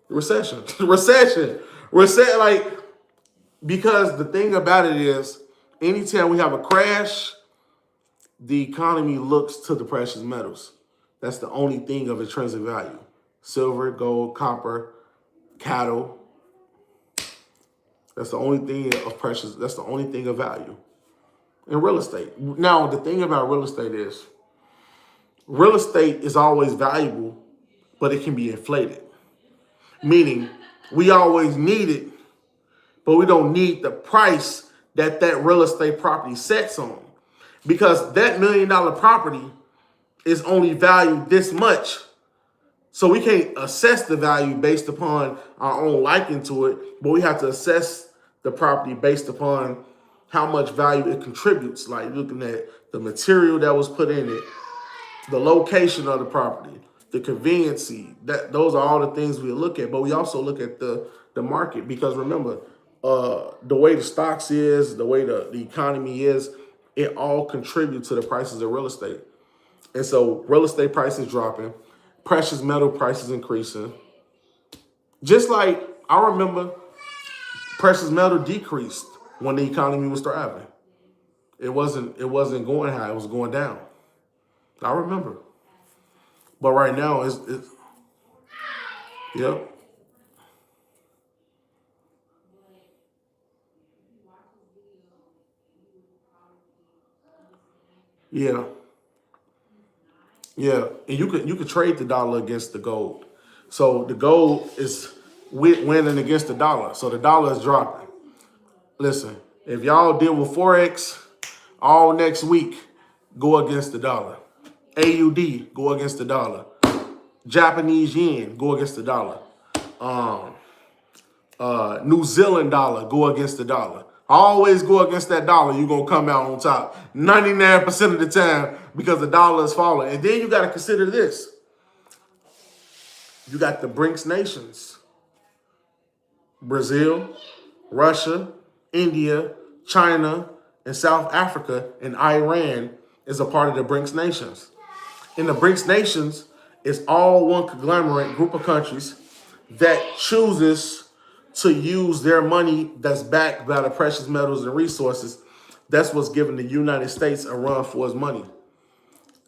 recession. Recession. Like, because the thing about it is, anytime we have a crash, the economy looks to the precious metals. That's the only thing of intrinsic value. Silver, gold, copper, cattle. That's the only thing of precious. That's the only thing of value. In real estate. Now, the thing about real estate is always valuable, but it can be inflated. Meaning, we always need it, but we don't need the price that real estate property sets on. Because that $1 million property is only valued this much. So we can't assess the value based upon our own liking to it, but we have to assess the property based upon how much value it contributes. Like looking at the material that was put in it, the location of the property, the conveniency. Those are all the things we look at. But we also look at the market, because remember, the way the stocks is, the way the economy is, it all contributes to the prices of real estate. And so real estate prices dropping, precious metal prices increasing. Just like I remember precious metal decreased when the economy was thriving. It wasn't going high, it was going down. I remember. But right now it's yep. Yeah. Yeah. And you could trade the dollar against the gold. So the gold is winning against the dollar. So the dollar is dropping. Listen, if y'all deal with Forex all next week, go against the dollar. AUD, go against the dollar. Japanese yen, go against the dollar. Um, New Zealand dollar, go against the dollar. Always go against that dollar, you're going to come out on top 99% of the time, because the dollar is falling. And then you got to consider this. You got the BRICS nations: Brazil, Russia, India, China, and South Africa, and Iran is a part of the BRICS nations. In the BRICS nations, it's all one conglomerate group of countries that chooses to use their money that's backed by the precious metals and resources. That's what's giving the United States a run for its money.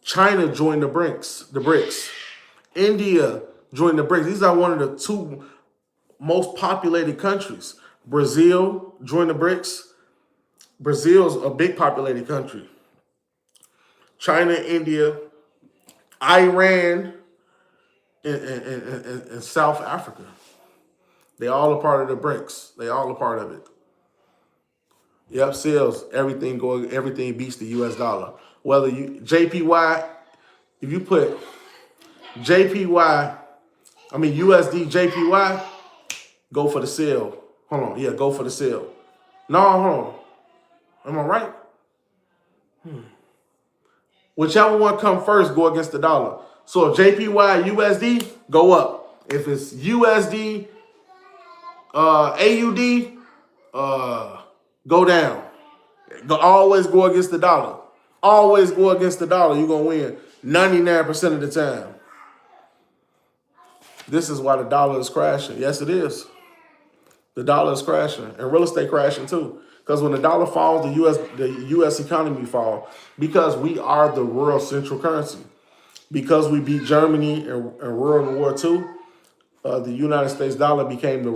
China joined the BRICS. India joined the BRICS. These are one of the two most populated countries. Brazil joined the BRICS. Brazil's a big populated country. China, India, Iran, and South Africa. They all are part of the BRICS. They all are part of it. Yep, sales, everything beats the US dollar. Whether you JPY, if you put USD JPY, go for the sale. Hold on, yeah, go for the sale. No, hold on. Am I right? Whichever one come first, go against the dollar. So if JPY USD, go up. If it's USD AUD, go down. Always go against the dollar. Always go against the dollar. You're going to win 99% of the time. This is why the dollar is crashing. Yes, it is. The dollar is crashing, and real estate crashing too. Because when the dollar falls, the U.S. economy falls, because we are the world central currency. Because we beat Germany in World War II, the United States dollar became the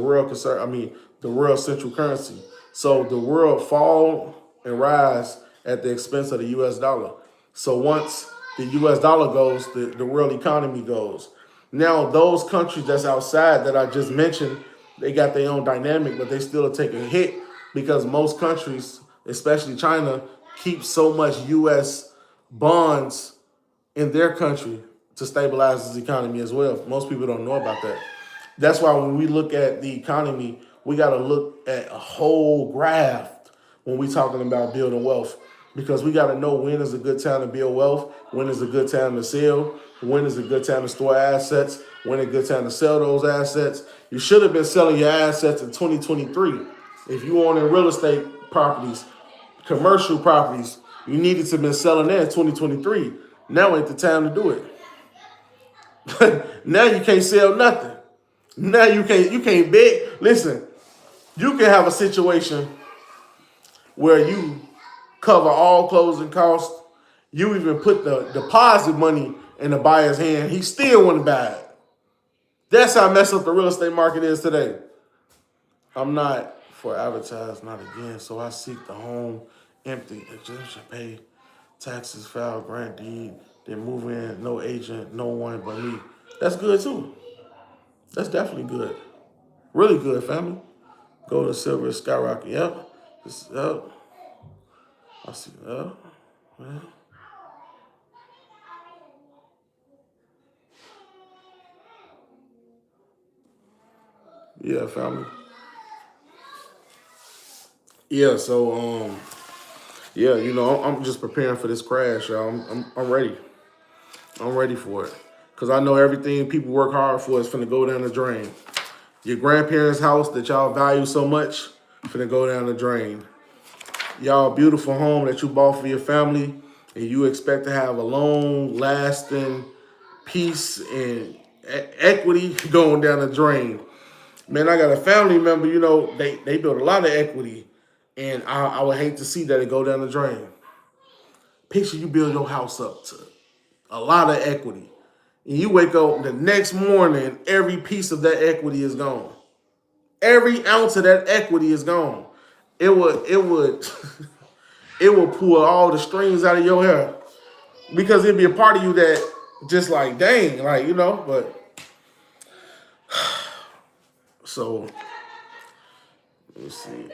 the world central currency. So the world fall and rise at the expense of the U.S. dollar. So once the U.S. dollar goes, the world economy goes. Now, those countries that's outside that I just mentioned, they got their own dynamic, but they still take a hit, because most countries, especially China, keep so much U.S. bonds in their country to stabilize its economy as well. Most people don't know about that. That's why when we look at the economy, we got to look at a whole graph when we talking about building wealth, because we got to know when is a good time to build wealth, when is a good time to sell, when is a good time to store assets, when is a good time to sell those assets. You should have been selling your assets in 2023. If you own in real estate properties, commercial properties, you needed to have been selling that in 2023. Now ain't the time to do it. Now you can't sell nothing. Now you can't beg. Listen, you can have a situation where you cover all closing costs. You even put the deposit money in the buyer's hand. He still want to buy it. That's how messed up the real estate market is today. I'm not for advertise, not again. So I seek the home empty. Exemption pay, taxes, file, grant deed, then move in, no agent, no one but me. That's good too. That's definitely good. Really good, family. Gold and silver skyrocket. Yep. Yep. I see. Yep. Yeah. Yeah, family. Yeah. So yeah, I'm just preparing for this crash, y'all. I'm ready. I'm ready for it. Because I know everything people work hard for is finna go down the drain. Your grandparents' house that y'all value so much, finna go down the drain. Y'all beautiful home that you bought for your family, and you expect to have a long-lasting peace and equity going down the drain. Man, I got a family member, they built a lot of equity, and I would hate to see that it go down the drain. Picture you build your house up to a lot of equity. And you wake up the next morning, every piece of that equity is gone. Every ounce of that equity is gone. It would it will pull all the strings out of your hair. Because it'd be a part of you that just like, dang, but so let me see.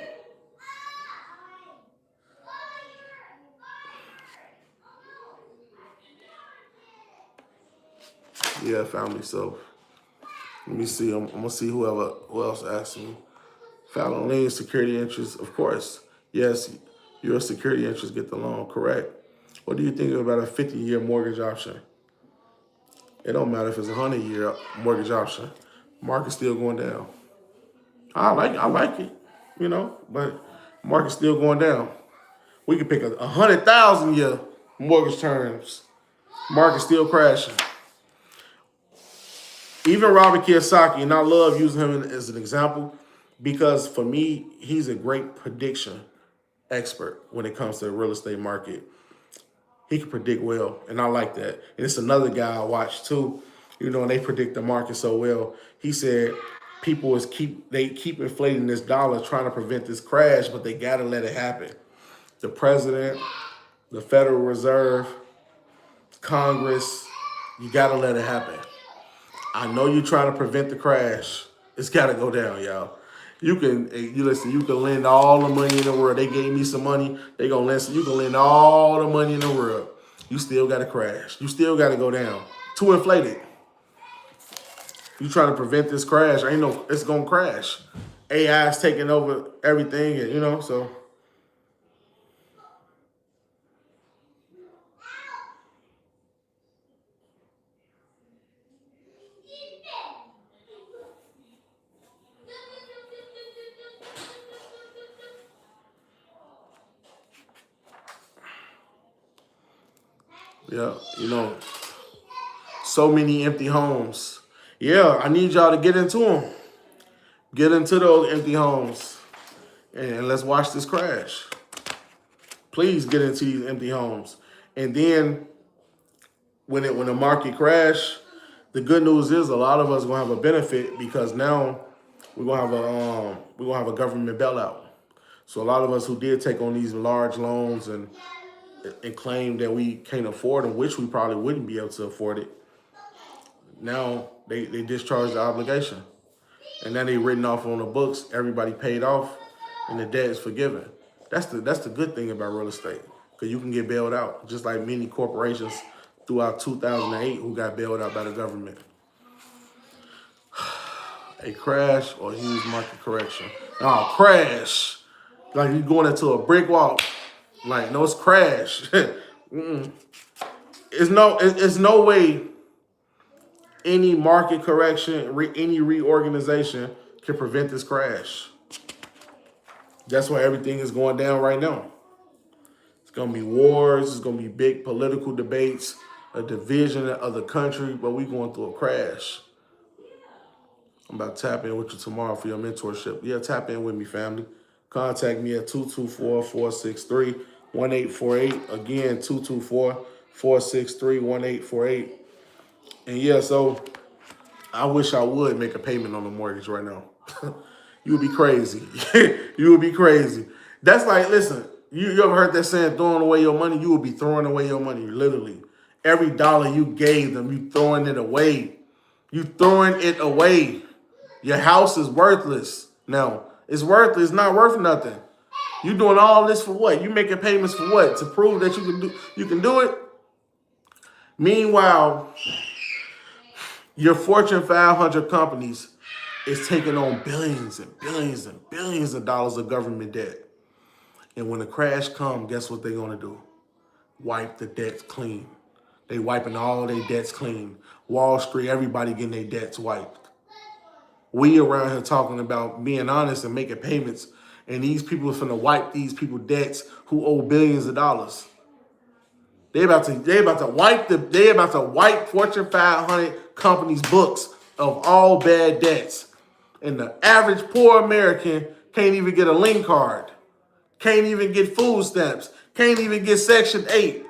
Yeah, family. So let me see. I'm gonna see who else asked me. Fallon Lane, security interest, of course. Yes, your security interest get the loan, correct. What do you think about a 50-year mortgage option? It don't matter if it's a 100-year mortgage option. Market's still going down. I like it, but market's still going down. We could pick a 100,000-year mortgage terms. Market's still crashing. Even Robert Kiyosaki, and I love using him as an example because for me, he's a great prediction expert when it comes to the real estate market. He can predict well, and I like that. And it's another guy I watch too, and they predict the market so well. He said people keep inflating this dollar trying to prevent this crash, but they gotta let it happen. The president, the Federal Reserve, Congress, you gotta let it happen. I know you're trying to prevent the crash. It's got to go down, y'all. You can lend all the money in the world. They gave me some money. They gonna lend. You can lend all the money in the world. You still got to crash. You still got to go down. Too inflated. You trying to prevent this crash? It's gonna crash. AI is taking over everything, and so. Yeah, so many empty homes. Yeah, I need y'all to get into them. Get into those empty homes, and let's watch this crash. Please get into these empty homes. And then when the market crash, the good news is a lot of us are gonna have a benefit because now we're gonna have a government bailout. So a lot of us who did take on these large loans and claim that we can't afford them, which we probably wouldn't be able to afford it, now they discharge the obligation. And then they written off on the books, everybody paid off, and the debt is forgiven. That's the good thing about real estate, because you can get bailed out, just like many corporations throughout 2008 who got bailed out by the government. A crash or a huge market correction. Oh, crash. Like you going into a brick wall. Like, no, it's crash. It's no way any market correction, any reorganization can prevent this crash. That's why everything is going down right now. It's going to be wars. It's going to be big political debates, a division of the country, but we're going through a crash. I'm about to tap in with you tomorrow for your mentorship. Yeah, tap in with me, family. Contact me at 224-463-1848. Again, 224-463-1848. And yeah, so I wish I would make a payment on the mortgage right now. You would be crazy. You would be crazy. That's like, listen, you ever heard that saying, throwing away your money? You would be throwing away your money, literally. Every dollar you gave them, you throwing it away. You throwing it away. Your house is worthless. Now, it's worthless, it's not worth nothing. You doing all this for what? You making payments for what? To prove that you can do it? Meanwhile, your Fortune 500 companies is taking on billions and billions and billions of dollars of government debt. And when the crash comes, guess what they're going to do? Wipe the debt clean. They wiping all their debts clean. Wall Street, everybody getting their debts wiped. We around here talking about being honest and making payments, and these people are finna wipe these people debts who owe billions of dollars. They about to wipe Fortune 500 companies' books of all bad debts. And the average poor American can't even get a link card, can't even get food stamps, can't even get Section 8.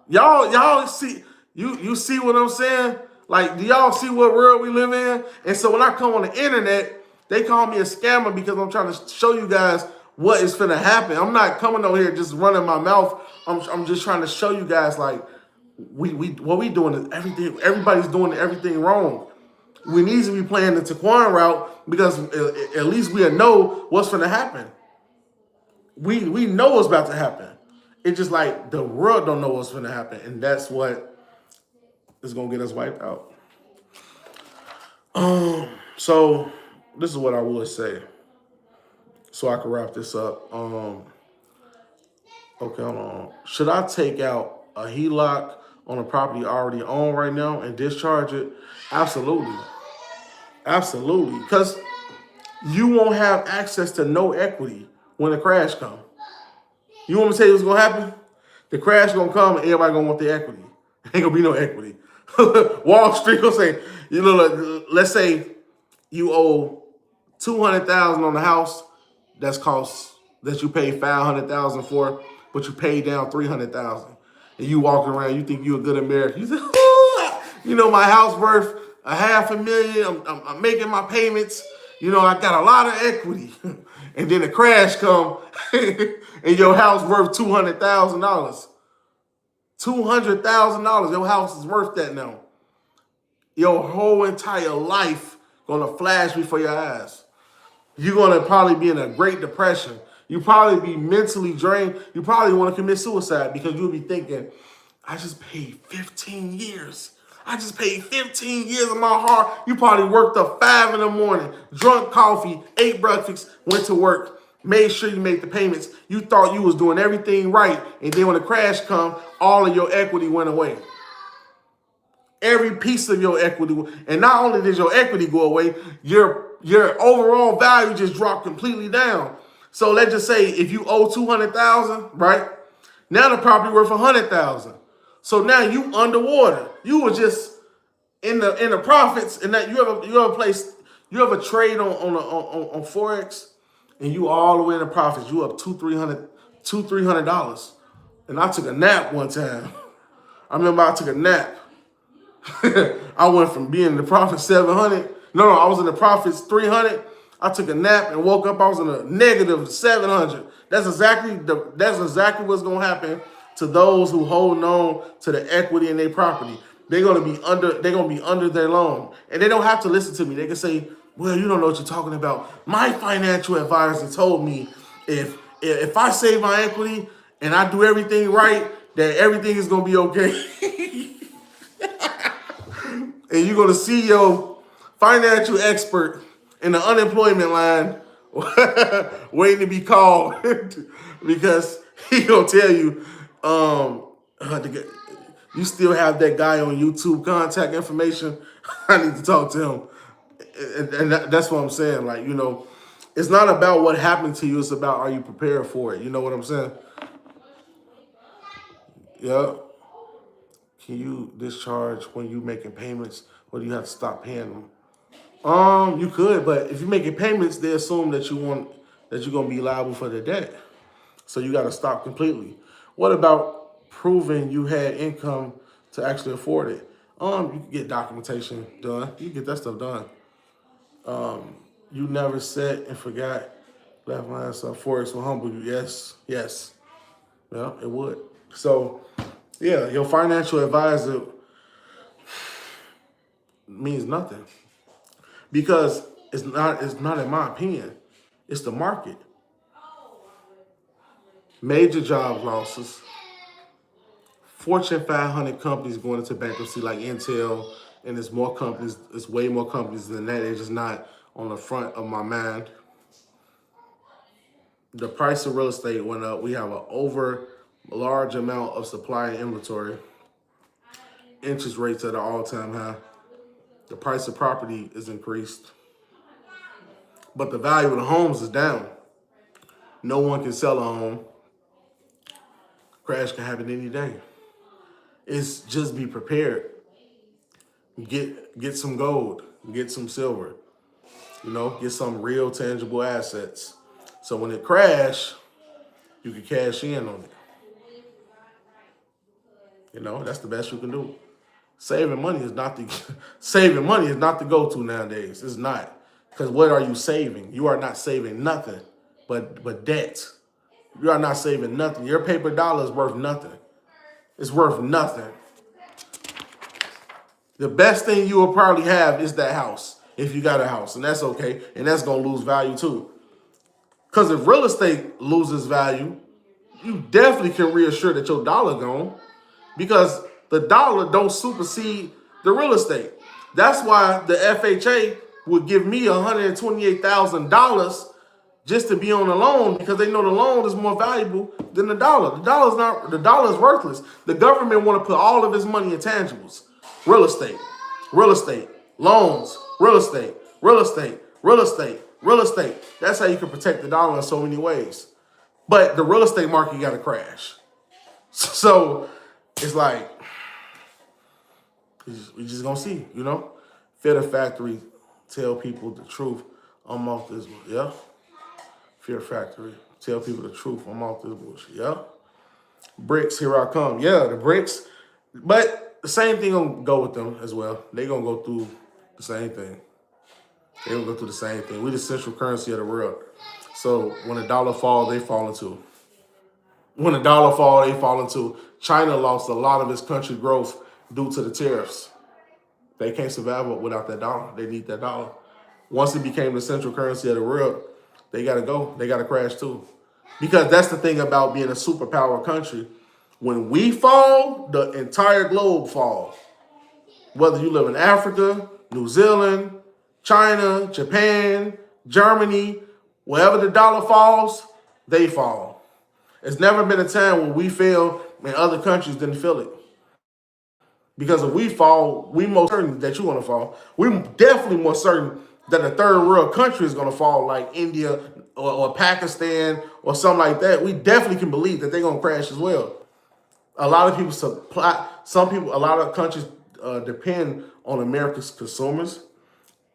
Y'all see, you see what I'm saying? Like, do y'all see what world we live in? And so when I come on the internet, they call me a scammer because I'm trying to show you guys what is finna happen. I'm not coming over here just running my mouth. I'm just trying to show you guys, like, what we doing is everything. Everybody's doing everything wrong. We need to be playing the Taquan route because at least we'll know what's finna happen. We know what's about to happen. It's just like the world don't know what's gonna happen, and that's what is gonna get us wiped out. So this is what I would say, so I can wrap this up. Okay, hold on. Should I take out a HELOC on a property I already own right now and discharge it? Absolutely, absolutely, because you won't have access to no equity when the crash comes. You want me to tell you what's gonna happen? The crash gonna come and everybody gonna want the equity. Ain't gonna be no equity. Wall Street gonna say, let's say you owe $200,000 on the house that you paid $500,000 for, but you paid down $300,000, and you walking around, you think you a good American. You say, my house worth $500,000. I'm making my payments. I got a lot of equity, and then the crash come, and your house worth $200,000. $200,000. Your house is worth that now. Your whole entire life gonna flash before your eyes. You're gonna probably be in a Great Depression. You probably be mentally drained. You probably want to commit suicide because you'll be thinking, I just paid 15 years. I just paid 15 years of my heart. You probably worked up 5 in the morning, drunk coffee, ate breakfast, went to work, made sure you made the payments. You thought you was doing everything right. And then when the crash come, all of your equity went away. Every piece of your equity. And not only did your equity go away, your overall value just dropped completely down. So let's just say if you owe $200,000, right? Now the property worth $100,000. So now you underwater. You were just in the profits, and that you have a trade on Forex, and you all the way in the profits. You up $200-$300. And I took a nap one time. I remember I took a nap. I went from being in the profit 700. No, I was in the profits 300. I took a nap and woke up. I was in a negative 700. That's exactly what's gonna happen to those who hold on to the equity in their property. They're gonna be under their loan, and they don't have to listen to me. They can say, "Well, you don't know what you're talking about. My financial advisor told me if I save my equity and I do everything right, that everything is gonna be okay." And you're gonna see your financial expert in the unemployment line waiting to be called because he gonna tell you, you still have that guy on YouTube contact information. I need to talk to him. And that's what I'm saying. Like, it's not about what happened to you. It's about, are you prepared for it? You know what I'm saying? Yeah. Can you discharge when you making payments, or do you have to stop paying them? You could, but if you're making payments, they assume that you're gonna be liable for the debt. So you gotta stop completely. What about proving you had income to actually afford it? You can get documentation done. You can get that stuff done. You never said and forgot, left my ass up. Forex will humble you. Yes. Yeah, it would. So yeah, your financial advisor means nothing. Because it's not in my opinion, it's the market. Major job losses, Fortune 500 companies going into bankruptcy like Intel, and there's more companies, it's way more companies than that. They're just not on the front of my mind. The price of real estate went up. We have an over large amount of supply and inventory. Interest rates at an all-time high. The price of property is increased, but the value of the homes is down. No one can sell a home. Crash can happen any day. It's just be prepared. Get some gold, get some silver, get some real tangible assets. So when it crash, you can cash in on it. That's the best you can do. Saving money is not the go-to nowadays. It's not. Because what are you saving? You are not saving nothing but debt. You are not saving nothing. Your paper dollar is worth nothing. It's worth nothing. The best thing you will probably have is that house, if you got a house, and that's okay, and that's going to lose value too. Because if real estate loses value, you definitely can reassure that your dollar gone, because the dollar don't supersede the real estate. That's why the FHA would give me $128,000 just to be on the loan, because they know the loan is more valuable than the dollar. The dollar is worthless. The government want to put all of its money in tangibles. Real estate, loans, real estate, real estate, real estate, real estate. That's how you can protect the dollar in so many ways. But the real estate market got to crash. So it's like, we just gonna see, Fear Factory, tell people the truth. I'm off this, yeah. Fear Factory, tell people the truth. I'm off this bullshit, yeah. BRICS, here I come. Yeah, the BRICS. But the same thing gonna go with them as well. They gonna go through the same thing. We the central currency of the world. So when the dollar falls, they fall into. China lost a lot of its country growth due to the tariffs. They can't survive without that dollar. They need that dollar. Once it became the central currency of the world, they gotta go. They gotta crash too. Because that's the thing about being a superpower country. When we fall, the entire globe falls. Whether you live in Africa, New Zealand, China, Japan, Germany, wherever the dollar falls, they fall. It's never been a time when we fail and other countries didn't feel it. Because if we fall, we most certain that you're going to fall. We're definitely more certain that a third world country is going to fall, like India or Pakistan or something like that. We definitely can believe that they're going to crash as well. A lot of people a lot of countries depend on America's consumers,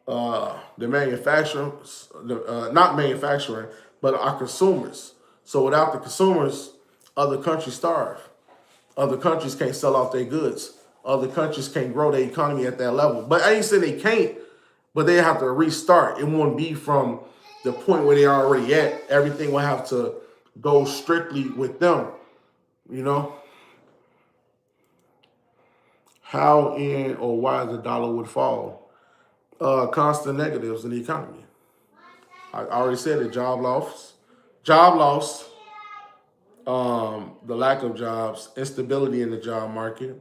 the manufacturers, not manufacturing, but our consumers. So without the consumers, other countries starve. Other countries can't sell off their goods. Other countries can't grow their economy at that level. But I ain't saying they can't, but they have to restart. It won't be from the point where they are already at. Everything will have to go strictly with them, How and or why the dollar would fall. Constant negatives in the economy. I already said it, job loss, the lack of jobs, instability in the job market.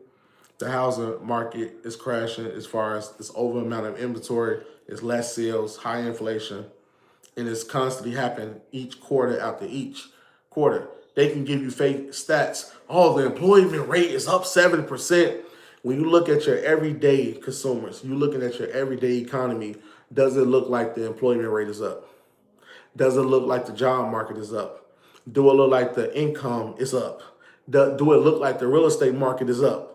The housing market is crashing as far as this over amount of inventory, it's less sales, high inflation, and it's constantly happening each quarter after each quarter. They can give you fake stats. Oh, the employment rate is up 7%. When you look at your everyday consumers, you're looking at your everyday economy, does it look like the employment rate is up? Does it look like the job market is up? Do it look like the income is up? Do it look like the real estate market is up?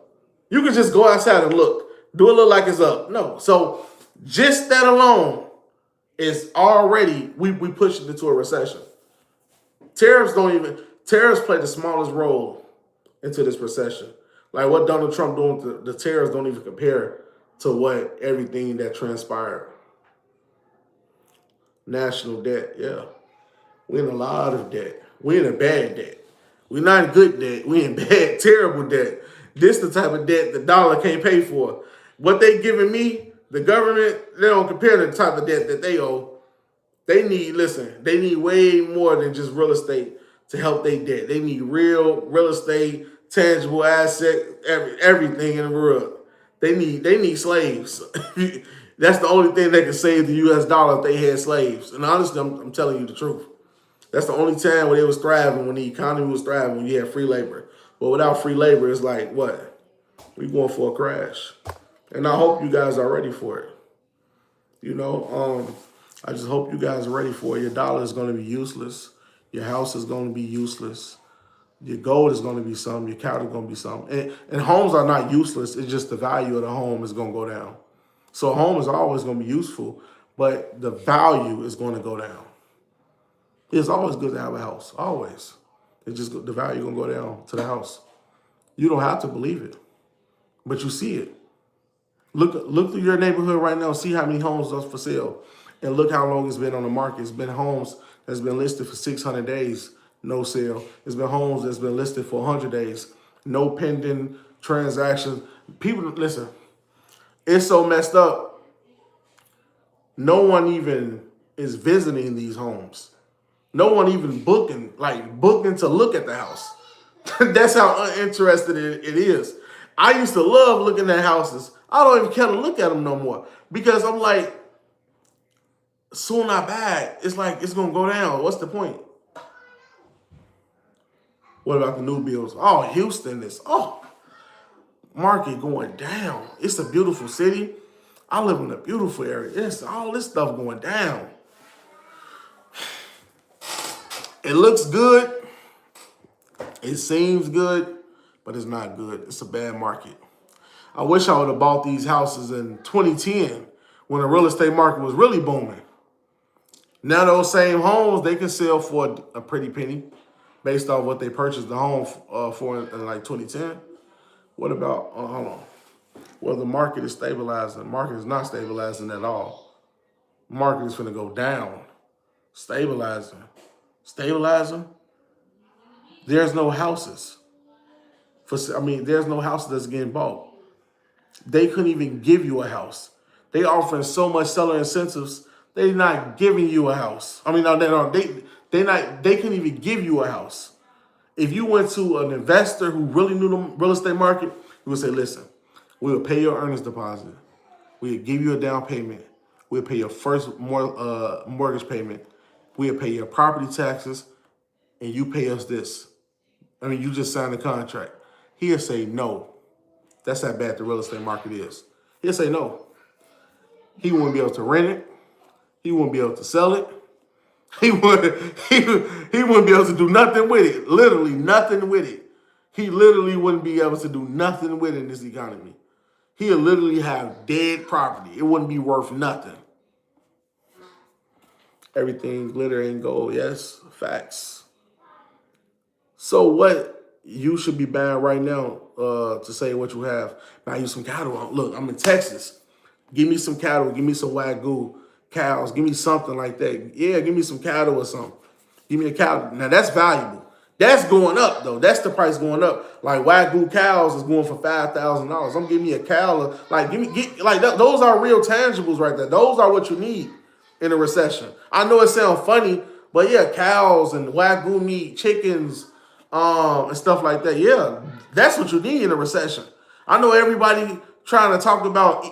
You can just go outside and look. Do it look like it's up? No. So just that alone is already, we pushing into a recession. Tariffs play the smallest role into this recession. Like what Donald Trump doing to the tariffs don't even compare to what everything that transpired. National debt, yeah. We're in a lot of debt. We're in a bad debt. We're not in good debt. We're in bad, terrible debt. This the type of debt the dollar can't pay for. What they giving me, the government, they don't compare to the type of debt that they owe. They need way more than just real estate to help their debt. They need real estate, tangible asset, everything in the world. They need slaves. That's the only thing that can save the U.S. dollar if they had slaves. And honestly, I'm telling you the truth. That's the only time where they was thriving, when the economy was thriving, when you had free labor. But without free labor, it's like what? We going for a crash. And I hope you guys are ready for it. I just hope you guys are ready for it. Your dollar is going to be useless. Your house is going to be useless. Your gold is going to be something. Your cattle is going to be something. And homes are not useless. It's just the value of the home is going to go down. So a home is always going to be useful, but the value is going to go down. It's always good to have a house. Always. It's just the value going to go down to the house. You don't have to believe it, but you see it. Look through your neighborhood right now, see how many homes are for sale, and look how long it's been on the market. It's been homes that's been listed for 600 days, no sale. It's been homes that's been listed for 100 days, no pending transactions. People, listen, it's so messed up. No one even is visiting these homes. No one even booking to look at the house. That's how uninterested it is. I used to love looking at houses. I don't even care to look at them no more because I'm like, soon I buy it, it's like it's gonna go down. What's the point? What about the new builds? Oh, Houston is market going down. It's a beautiful city. I live in a beautiful area. It's all this stuff going down. It looks good. It seems good, but it's not good. It's a bad market. I wish I would have bought these houses in 2010 when the real estate market was really booming. Now those same homes, they can sell for a pretty penny based off what they purchased the home for in like 2010. What about, hold on. Well, the market is stabilizing. The market is not stabilizing at all. The market is going to go down. Stabilizing. Stabilizing? There's no houses. There's no house that's getting bought. They couldn't even give you a house. They offering so much seller incentives. They're not giving you a house. They couldn't even give you a house. If you went to an investor who really knew the real estate market, he would say, listen, we'll pay your earnest deposit. We'll give you a down payment. We'll pay your first mortgage payment. We'll pay your property taxes, and you pay us this. You just signed the contract. He'll say no. That's how bad the real estate market is. He'll say no. He wouldn't be able to rent it. He wouldn't be able to sell it. He wouldn't be able to do nothing with it. Literally nothing with it. He literally wouldn't be able to do nothing with it in this economy. He'll literally have dead property. It wouldn't be worth nothing. Everything glitter and gold. Yes, facts. So what you should be buying right now to say what you have? Buy you some cattle. Look, I'm in Texas. Give me some cattle. Give me some Wagyu cows. Give me something like that. Yeah, give me some cattle or something. Give me a cow. Now, that's valuable. That's going up, though. That's the price going up. Like, Wagyu cows is going for $5,000. I'm giving me a cow. Those are real tangibles right there. Those are what you need in a recession. I know it sounds funny, but yeah, cows and Wagyu meat, chickens, and stuff like that. Yeah, that's what you need in a recession. I know everybody trying to talk about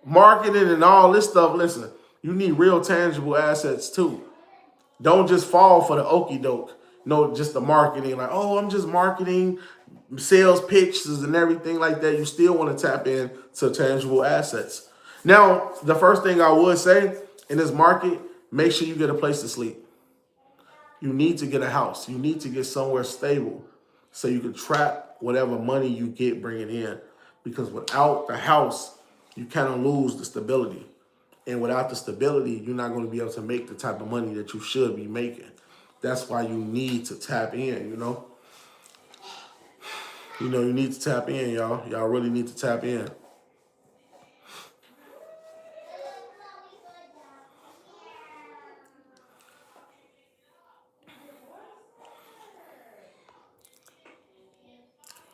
marketing and all this stuff. Listen, you need real tangible assets too. Don't just fall for the okie doke. No, just the marketing. Like, oh, I'm just marketing, sales pitches and everything like that. You still want to tap into tangible assets. Now, the first thing I would say in this market, make sure you get a place to sleep. You need to get a house. You need to get somewhere stable so you can trap whatever money you get bringing in. Because without the house, you kind of lose the stability. And without the stability, you're not going to be able to make the type of money that you should be making. That's why you need to tap in, you know? You need to tap in, y'all. Y'all really need to tap in.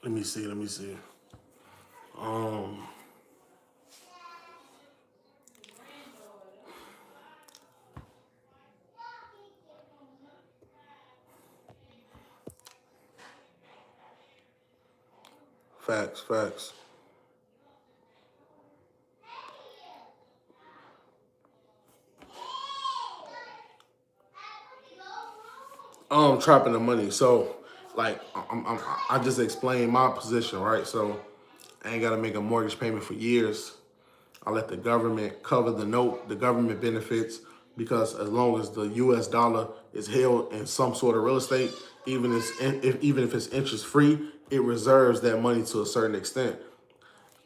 Let me see. Facts. Trapping the money. So like I just explained my position, right? So I ain't got to make a mortgage payment for years. I let the government cover the note, the government benefits, because as long as the U.S. dollar is held in some sort of real estate, even if it's interest free, it reserves that money to a certain extent.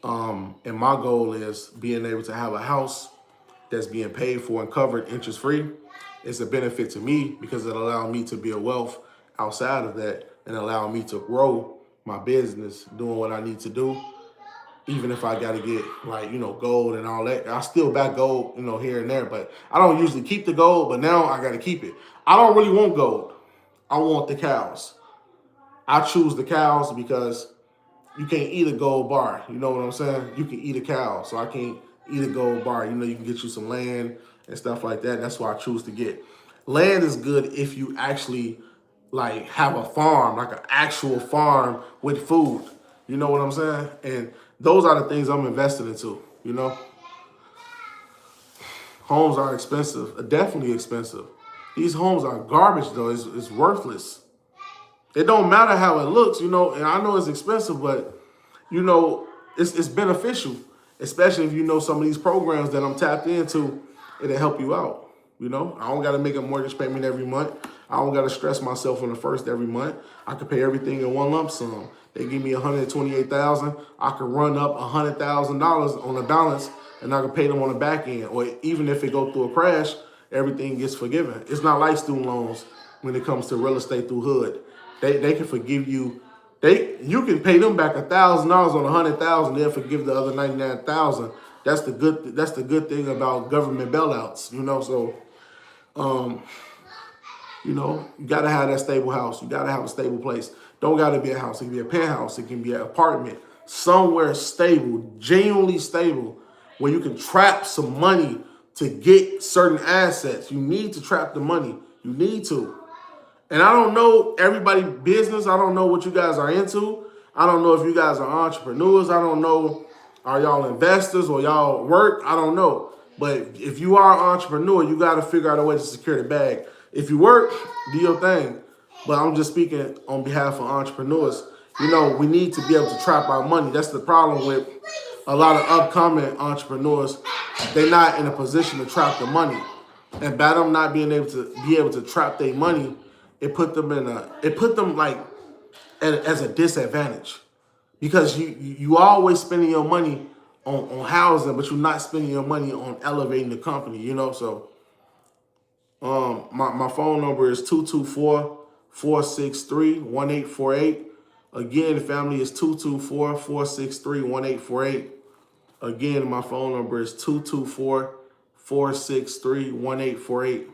And my goal is being able to have a house that's being paid for and covered interest free. It's a benefit to me because it allows me to build wealth outside of that and allow me to grow my business doing what I need to do. Even if I got to get like, gold and all that, I still back gold, here and there, but I don't usually keep the gold, but now I got to keep it. I don't really want gold. I want the cows. I choose the cows because you can't eat a gold bar. You know what I'm saying? You can eat a cow, so I can't eat a gold bar. You can get you some land and stuff like that. That's why I choose to get. Land is good if you actually like have a farm, like an actual farm with food. You know what I'm saying? And those are the things I'm invested into, Homes are expensive, definitely expensive. These homes are garbage though, it's worthless. It don't matter how it looks, and I know it's expensive, but it's beneficial, especially if you know some of these programs that I'm tapped into, it'll help you out. I don't got to make a mortgage payment every month. I don't got to stress myself on the first every month. I can pay everything in one lump sum. They give me $128,000. I can run up $100,000 on the balance, and I can pay them on the back end. Or even if it go through a crash, everything gets forgiven. It's not like student loans when it comes to real estate through HUD. They can forgive you. You can pay them back $1,000 on $100,000. They'll forgive the other $99,000. That's the good thing about government bailouts. So you gotta have that stable house. You gotta have a stable place. Don't gotta be a house. It can be a penthouse. It can be an apartment. Somewhere stable, genuinely stable, where you can trap some money to get certain assets. You need to trap the money. You need to. And I don't know everybody's business. I don't know what you guys are into. I don't know if you guys are entrepreneurs. I don't know, are y'all investors or y'all work? I don't know. But if you are an entrepreneur, you got to figure out a way to secure the bag. If you work, do your thing. But I'm just speaking on behalf of entrepreneurs. We need to be able to trap our money. That's the problem with a lot of upcoming entrepreneurs. They're not in a position to trap the money. And by them not being able to trap their money, it put them like as a disadvantage, because you always spending your money on housing, but you're not spending your money on elevating the company, So my phone number is 224-463-1848. Again, the family is 224-463-1848. Again, my phone number is 224-463-1848.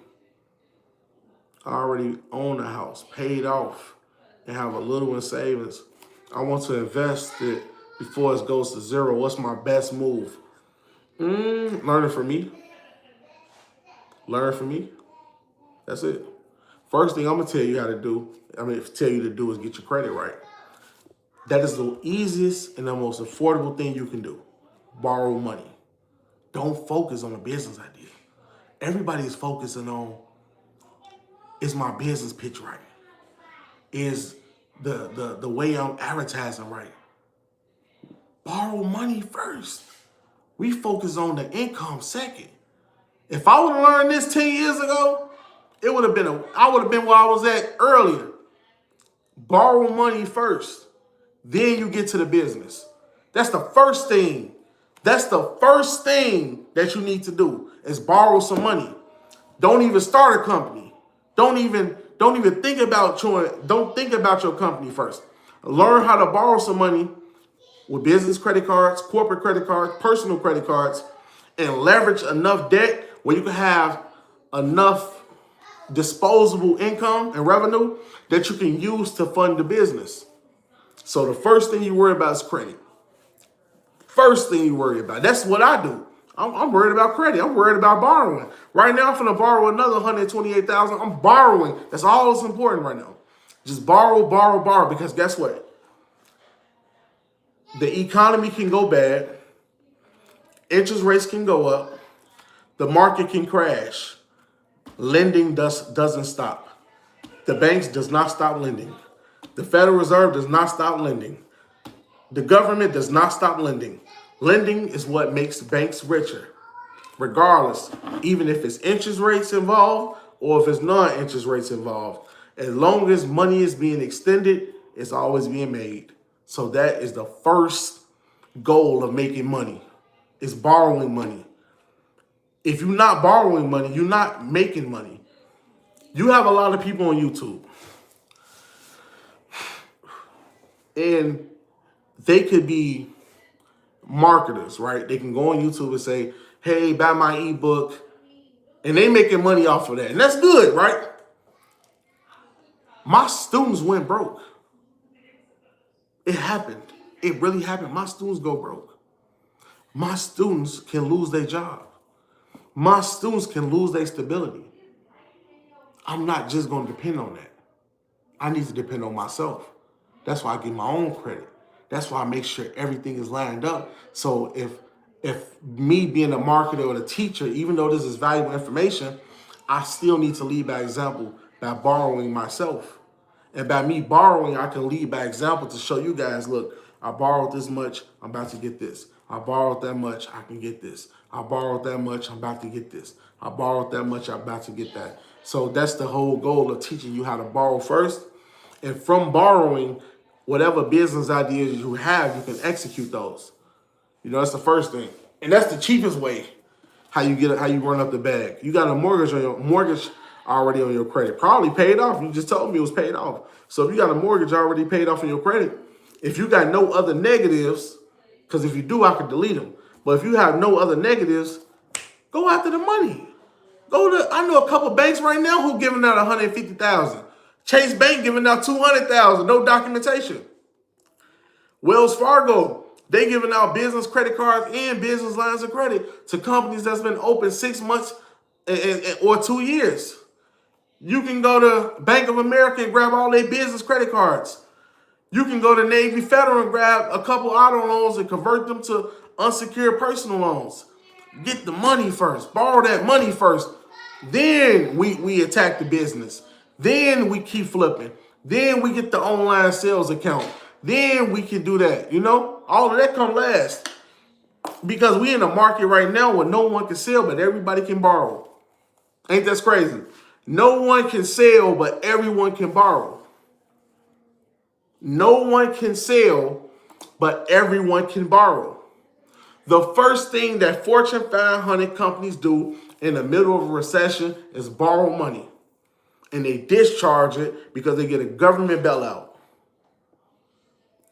I already own a house, paid off, and have a little in savings. I want to invest it before it goes to zero. What's my best move? Learning from me. Learn from me. That's it. First thing I'm going to tell you to do is get your credit right. That is the easiest and the most affordable thing you can do. Borrow money. Don't focus on a business idea. Everybody is focusing on, is my business pitch right? Is the way I'm advertising right? Borrow money first. We focus on the income second. If I would have learned this 10 years ago, I would have been where I was at earlier. Borrow money first. Then you get to the business. That's the first thing. That's the first thing that you need to do is borrow some money. Don't even start a company. Don't even think about your company first. Learn how to borrow some money with business credit cards, corporate credit cards, personal credit cards, and leverage enough debt where you can have enough disposable income and revenue that you can use to fund the business. So the first thing you worry about is credit. First thing you worry about. That's what I do. I'm worried about credit. I'm worried about borrowing. Right now, I'm going to borrow another $128,000. I'm borrowing. That's all that's important right now. Just borrow, because guess what? The economy can go bad. Interest rates can go up. The market can crash. Lending doesn't stop. The banks does not stop lending. The Federal Reserve does not stop lending. The government does not stop lending. Lending is what makes banks richer, regardless, even if it's interest rates involved or if it's non-interest rates involved. As long as money is being extended, it's always being made. So that is the first goal of making money, is borrowing money. If you're not borrowing money, you're not making money. You have a lot of people on YouTube, and they could be marketers, right? They can go on YouTube and say, hey, buy my ebook, and they making money off of that. And that's good, right? My students went broke. It happened. It really happened. My students go broke. My students can lose their job. My students can lose their stability. I'm not just going to depend on that. I need to depend on myself. That's why I give my own credit. That's why I make sure everything is lined up. So if me being a marketer or a teacher, even though this is valuable information, I still need to lead by example by borrowing myself. And by me borrowing, I can lead by example to show you guys, look, I borrowed this much, I'm about to get this. I borrowed that much, I can get this. I borrowed that much, I'm about to get this. I borrowed that much, I'm about to get that. So that's the whole goal of teaching you how to borrow first. And from borrowing, whatever business ideas you have, you can execute those. You know, that's the first thing. And that's the cheapest way how you run up the bag. You got a mortgage already on your credit. Probably paid off. You just told me it was paid off. So if you got a mortgage already paid off on your credit, if you got no other negatives, because if you do, I could delete them. But if you have no other negatives, go after the money. I know a couple banks right now who giving out $150,000. Chase Bank giving out $200,000, no documentation. Wells Fargo, they giving out business credit cards and business lines of credit to companies that's been open 6 months or 2 years. You can go to Bank of America and grab all their business credit cards. You can go to Navy Federal and grab a couple auto loans and convert them to unsecured personal loans. Get the money first. Borrow that money first. Then we attack the business. Then we keep flipping. Then we get the online sales account. Then we can do that. You know, all of that come last. Because we in a market right now where no one can sell, but everybody can borrow. Ain't that crazy? No one can sell, but everyone can borrow. No one can sell, but everyone can borrow. The first thing that Fortune 500 companies do in the middle of a recession is borrow money. And they discharge it because they get a government bailout.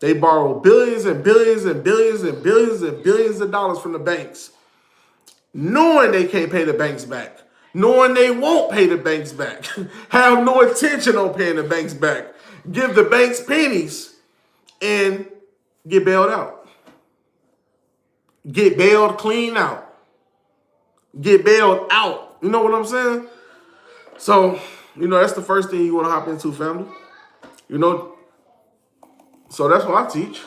They borrow billions and billions and billions and billions and billions of dollars from the banks, knowing they can't pay the banks back, knowing they won't pay the banks back, have no intention on paying the banks back, give the banks pennies, and get bailed out. Get bailed clean out. Get bailed out. You know what I'm saying? So, you know, that's the first thing you want to hop into, family. You know, so that's what I teach.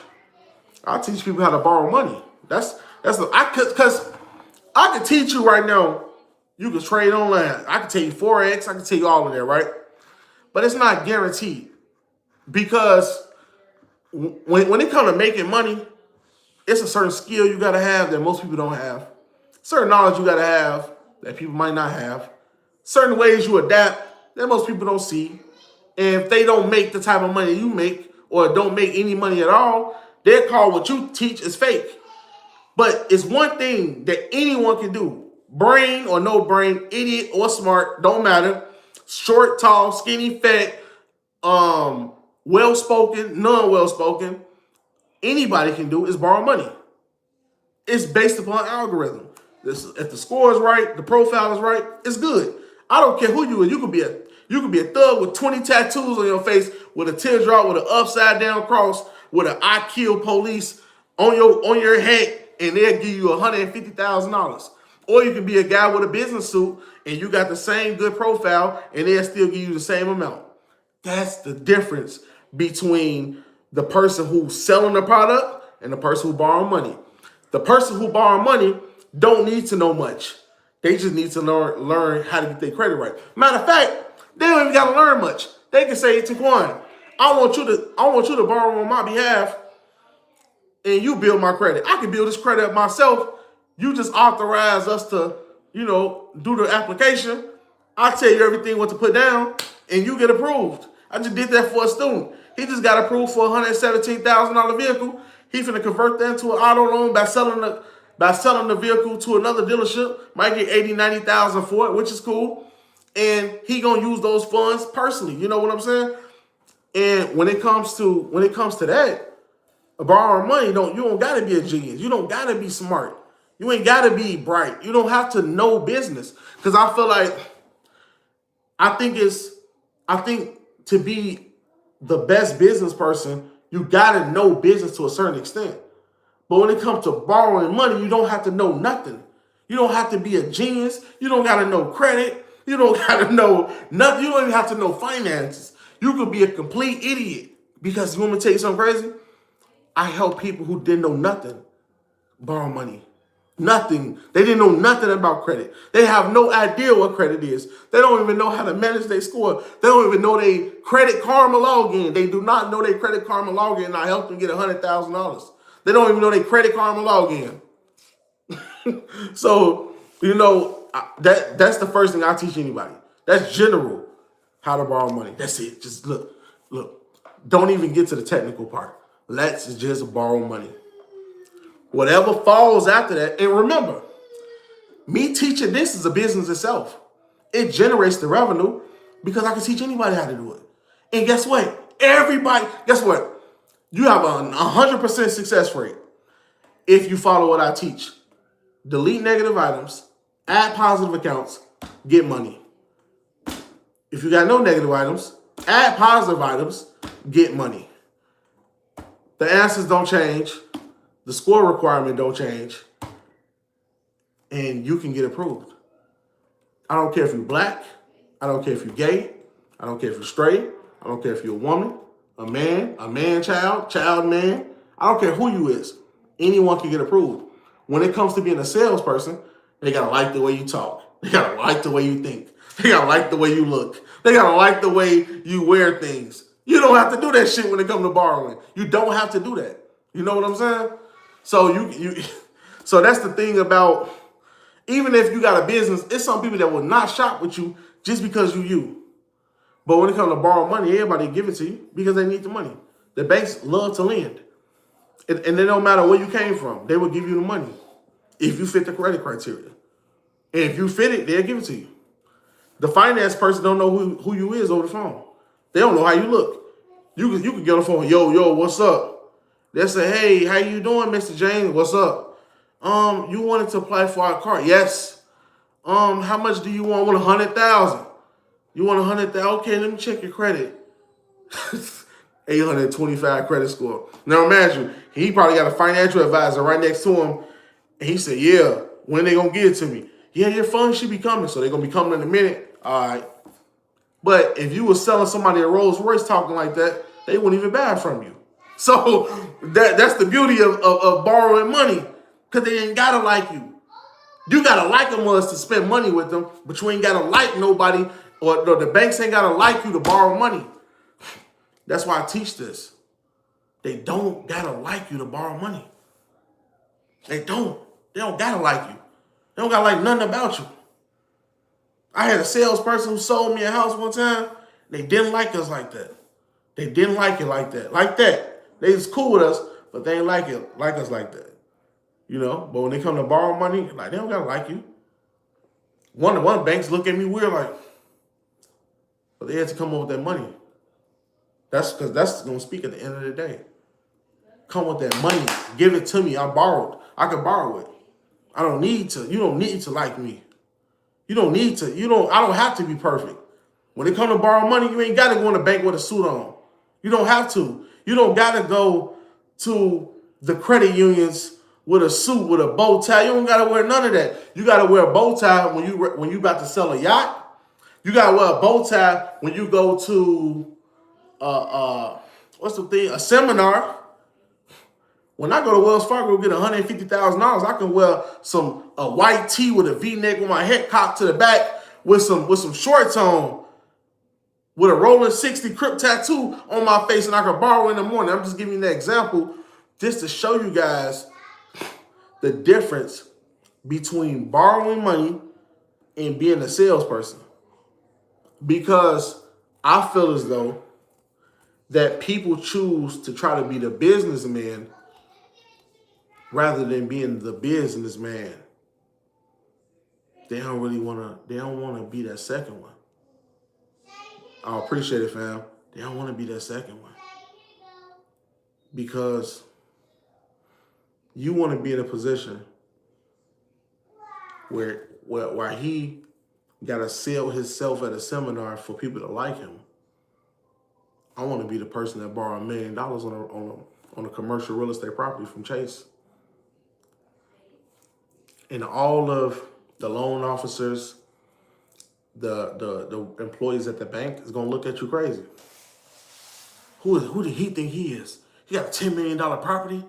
I teach people how to borrow money. Because I could teach you right now. You can trade online. I can tell you Forex. I can tell you all of that, right? But it's not guaranteed because when it comes to making money, it's a certain skill you got to have that most people don't have. Certain knowledge you got to have that people might not have. Certain ways you adapt that most people don't see. And if they don't make the type of money you make or don't make any money at all, they'll call what you teach is fake. But it's one thing that anyone can do. Brain or no brain, idiot or smart, don't matter. Short, tall, skinny, fat, well-spoken, non-well-spoken. Anybody can do is borrow money. It's based upon algorithm. If the score is right, the profile is right, it's good. I don't care who you are. You could be a thug with 20 tattoos on your face, with a teardrop, with an upside down cross, with an I kill police on your head, and they'll give you $150,000. Or you can be a guy with a business suit and you got the same good profile and they'll still give you the same amount. That's the difference between the person who's selling the product and the person who borrow money. The person who borrow money don't need to know much. They just need to learn how to get their credit right. Matter of fact, they don't even got to learn much. They can say, Taquan, I want you to borrow on my behalf, and you build my credit. I can build this credit up myself. You just authorize us to, do the application. I tell you everything what to put down, and you get approved. I just did that for a student. He just got approved for a $117,000 vehicle. He's finna convert that into an auto loan by selling the vehicle to another dealership. Might get 80, 90,000 for it, which is cool. And he gonna use those funds personally. You know what I'm saying? And when it comes to that, borrowing money, you don't gotta be a genius. You don't gotta be smart. You ain't gotta be bright. You don't have to know business. Because I feel like I think to be the best business person, you gotta know business to a certain extent. But when it comes to borrowing money, you don't have to know nothing. You don't have to be a genius. You don't gotta know credit. You don't gotta know nothing. You don't even have to know finances. You could be a complete idiot. Because you want me to tell you something crazy? I help people who didn't know nothing borrow money. Nothing. They didn't know nothing about credit. They have no idea what credit is. They don't even know how to manage their score. They don't even know their Credit Karma login. They do not know their Credit Karma login, and I helped them get $100,000. They don't even know their Credit Karma login. So, that's the first thing I teach anybody. That's general, how to borrow money. That's it. Just look. Don't even get to the technical part. Let's just borrow money. Whatever falls after that, and remember, me teaching this is a business itself. It generates the revenue because I can teach anybody how to do it. And guess what? You have a 100% success rate if you follow what I teach. Delete negative items, add positive accounts, get money. If you got no negative items, add positive items, get money. The answers don't change. The score requirement don't change. And you can get approved. I don't care if you're black. I don't care if you're gay. I don't care if you're straight. I don't care if you're a woman, a man child, man. I don't care who you is. Anyone can get approved. When it comes to being a salesperson, they gotta like the way you talk. They gotta like the way you think. They gotta like the way you look. They gotta like the way you wear things. You don't have to do that shit when it comes to borrowing. You don't have to do that. You know what I'm saying? So so that's the thing about, even if you got a business, it's some people that will not shop with you just because you. But when it comes to borrow money, everybody give it to you because they need the money. The banks love to lend. And it don't matter where you came from. They will give you the money if you fit the credit criteria. And if you fit it, they'll give it to you. The finance person don't know who you is over the phone. They don't know how you look. You can get on the phone, yo, what's up? They say, hey, how you doing, Mr. James? What's up? You wanted to apply for our car? Yes. How much do you want? I want 100,000. You want 100,000? Okay, let me check your credit. 825 credit score. Now imagine, he probably got a financial advisor right next to him, and he said, yeah, when they gonna give it to me? Yeah, your funds should be coming, so they're gonna be coming in a minute. All right. But if you were selling somebody a Rolls Royce talking like that, they wouldn't even buy it from you. So that's the beauty of borrowing money, because they ain't gotta like you. You gotta like them was to spend money with them, but you ain't gotta like nobody, or the banks ain't gotta like you to borrow money. That's why I teach this. They don't gotta like you to borrow money. They don't. They don't gotta like you. They don't gotta like nothing about you. I had a salesperson who sold me a house one time. They didn't like us like that. They didn't like it like that. Like that. They was cool with us, but they ain't like us like that. But when they come to borrow money, they don't gotta like you. One banks look at me weird, but they had to come up with that money. That's because that's gonna speak at the end of the day. Come with that money, give it to me. I borrowed. I can borrow it. I don't need to. You don't need to like me. You don't need to. I don't have to be perfect. When it comes to borrow money, you ain't gotta go in the bank with a suit on. You don't have to. You don't gotta go to the credit unions with a suit, with a bow tie. You don't gotta wear none of that. You gotta wear a bow tie when you about to sell a yacht. You gotta wear a bow tie when you go to a seminar. When I go to Wells Fargo get $150,000, I can wear a white tee with a V-neck with my head cocked to the back with some shorts on with a rolling 60 Crip tattoo on my face and I could borrow in the morning. I'm just giving you that example just to show you guys the difference between borrowing money and being a salesperson. Because I feel as though that people choose to try to be the businessman rather than being the businessman. They don't want to be that second one. I appreciate it, fam. They don't want to be that second one. Because you want to be in a position where he got to sell himself at a seminar for people to like him. I want to be the person that borrowed $1 million on a commercial real estate property from Chase. And all of the loan officers, the employees at the bank is gonna look at you crazy. Who did he think he is? He got a $10 million property,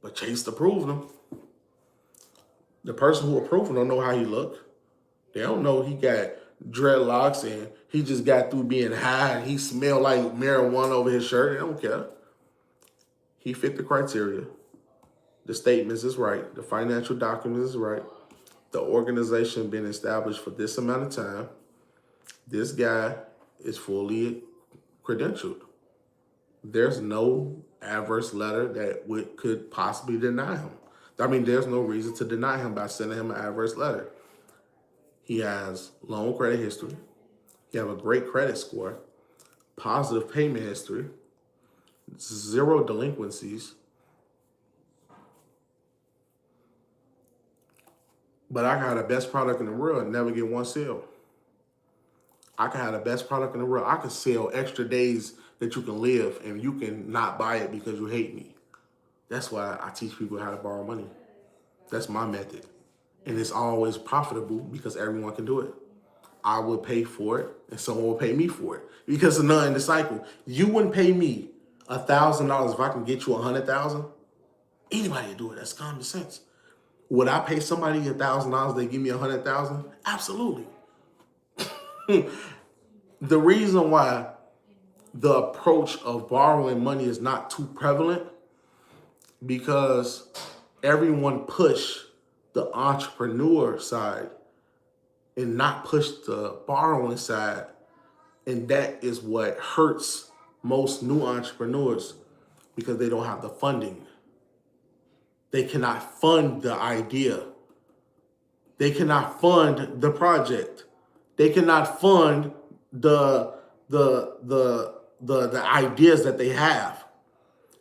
but Chase approved him. The person who approved him don't know how he looked. They don't know he got dreadlocks and he just got through being high and he smelled like marijuana over his shirt. They don't care. He fit the criteria. The statements is right. The financial documents is right. The organization been established for this amount of time. This guy is fully credentialed. There's no adverse letter that could possibly deny him. I mean, there's no reason to deny him by sending him an adverse letter. He has loan credit history. He have a great credit score, positive payment history, 0 delinquencies. But I can have the best product in the world and never get one sale. I can have the best product in the world. I can sell extra days that you can live and you can not buy it because you hate me. That's why I teach people how to borrow money. That's my method. And it's always profitable because everyone can do it. I would pay for it and someone will pay me for it because it's not in the cycle. You wouldn't pay me $1,000 if I can get you 100,000. Anybody would do it. That's common sense. Would I pay somebody $1,000? They give me 100,000? Absolutely. The reason why the approach of borrowing money is not too prevalent because everyone push the entrepreneur side and not push the borrowing side. And that is what hurts most new entrepreneurs because they don't have the funding. They cannot fund the idea. They cannot fund the project. They cannot fund the ideas that they have.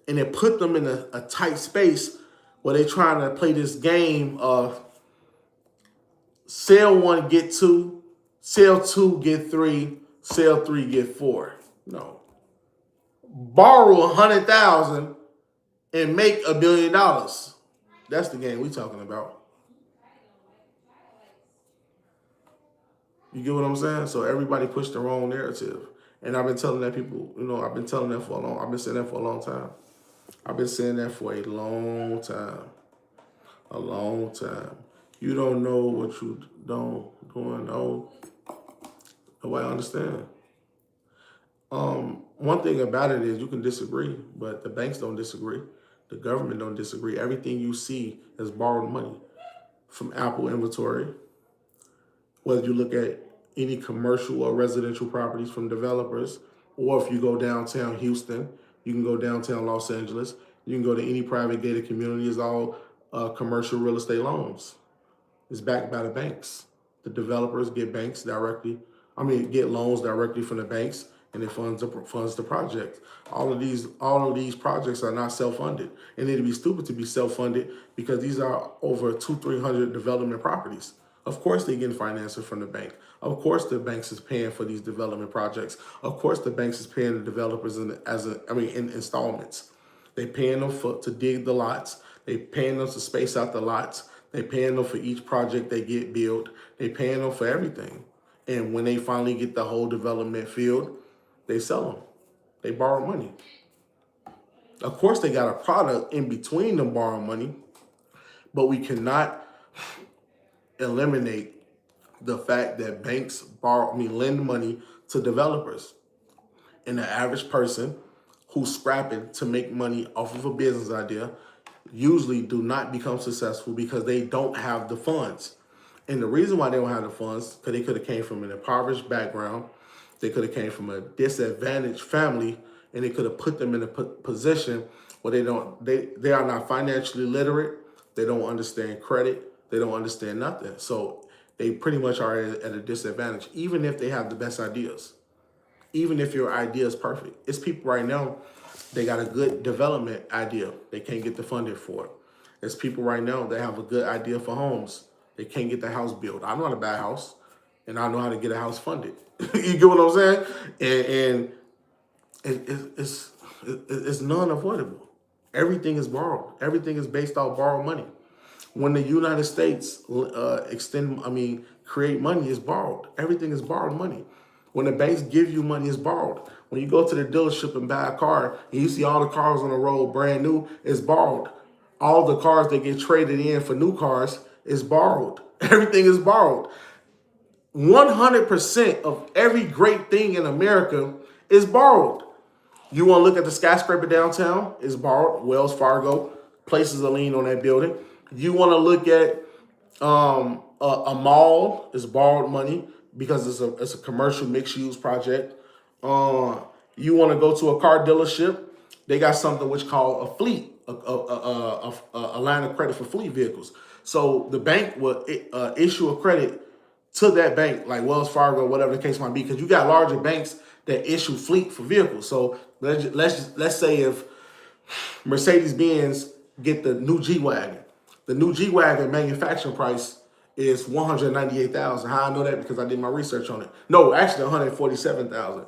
And it put them in a tight space where they're trying to play this game of sell 1, get 2, sell 2, get 3, sell 3, get 4. No. Borrow 100,000 and make $1 billion. That's the game we talking about. You get what I'm saying? So everybody pushed the wrong narrative. And I've been telling that people, I've been saying that for a long time. I've been saying that for a long time. A long time. You don't know what you don't know. Nobody understand. One thing about it is you can disagree, but the banks don't disagree. The government don't disagree. Everything you see is borrowed money from Apple inventory. Whether you look at any commercial or residential properties from developers, or if you go downtown Houston, you can go downtown Los Angeles, you can go to any private gated community, it's all commercial real estate loans. It's backed by the banks. The developers get get loans directly from the banks, and it funds the project. All of these projects are not self-funded, and it'd be stupid to be self-funded because these are over 200-300 development properties. Of course they're getting financing from the bank. Of course the banks is paying for these development projects. Of course the banks is paying the developers in installments. They paying them to dig the lots. They paying them to space out the lots. They paying them for each project they get built. They paying them for everything. And when they finally get the whole development field, they sell them. They borrow money. Of course they got a product in between them borrowing money, but we cannot eliminate the fact that banks lend money to developers. And the average person who's scrapping to make money off of a business idea usually do not become successful because they don't have the funds. And the reason why they don't have the funds, because they could have came from an impoverished background, they could have came from a disadvantaged family, and they could have put them in a position where they are not financially literate, they don't understand credit, they don't understand nothing. So they pretty much are at a disadvantage, even if they have the best ideas. Even if your idea is perfect. It's people right now, they got a good development idea. They can't get the funding for it. It's people right now that have a good idea for homes. They can't get the house built. I know how to buy a house, and I know how to get a house funded. You get what I'm saying? And it's non-avoidable. Everything is borrowed. Everything is based off borrowed money. When the United States create money, it's borrowed. Everything is borrowed money. When the banks give you money, it's borrowed. When you go to the dealership and buy a car, and you see all the cars on the road brand new, it's borrowed. All the cars that get traded in for new cars is borrowed. Everything is borrowed. 100% of every great thing in America is borrowed. You want to look at the skyscraper downtown? It's borrowed. Wells Fargo places a lien on that building. You want to look at a mall? It's borrowed money because it's a commercial mixed use project. You want to go to a car dealership? They got something which called a fleet, a line of credit for fleet vehicles. So the bank will issue a credit to that bank, like Wells Fargo, whatever the case might be, because you got larger banks that issue fleet for vehicles. So let's say if Mercedes-Benz get the new G-Wagon, the new G-Wagon manufacturing price is $198,000. How I know that? Because I did my research on it. No, actually $147,000.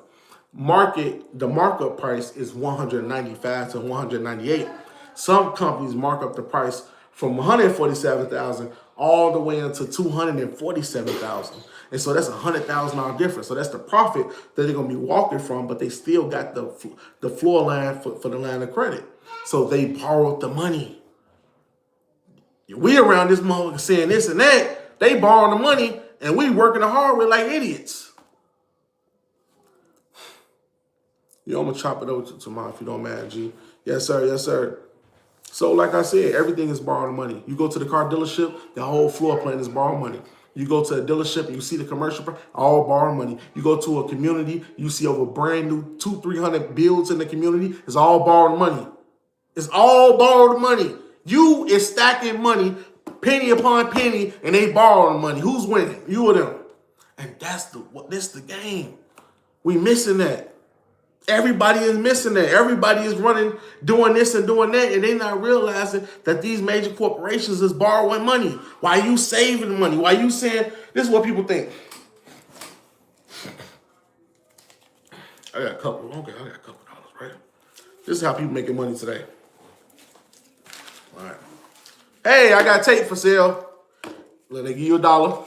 The markup price is $195,000 to $198,000. Some companies mark up the price from $147,000 all the way into $247,000. And so that's $100,000 difference. So that's the profit that they're gonna be walking from, but they still got the floor line for the line of credit. So they borrowed the money. We around this motherfucker saying this and that. They borrowing the money and we working the hard way like idiots. Yo, I'm gonna chop it over to tomorrow if you don't mind, G. Yes, sir. Yes, sir. So like I said, everything is borrowed money. You go to the car dealership, the whole floor plan is borrowed money. You go to a dealership and you see the commercial, all borrowed money. You go to a community, you see over brand new 200-300 builds in the community, it's all borrowed money. It's all borrowed money. You is stacking money, penny upon penny, and they borrowing money. Who's winning? You or them? And that's the game. We missing that. Everybody is missing that. Everybody is running, doing this and doing that, and they not realizing that these major corporations is borrowing money. Why you saving money? Why you saying, this is what people think. I got a couple dollars, right? This is how people making money today. All right. Hey, I got tape for sale. Let they give you $1.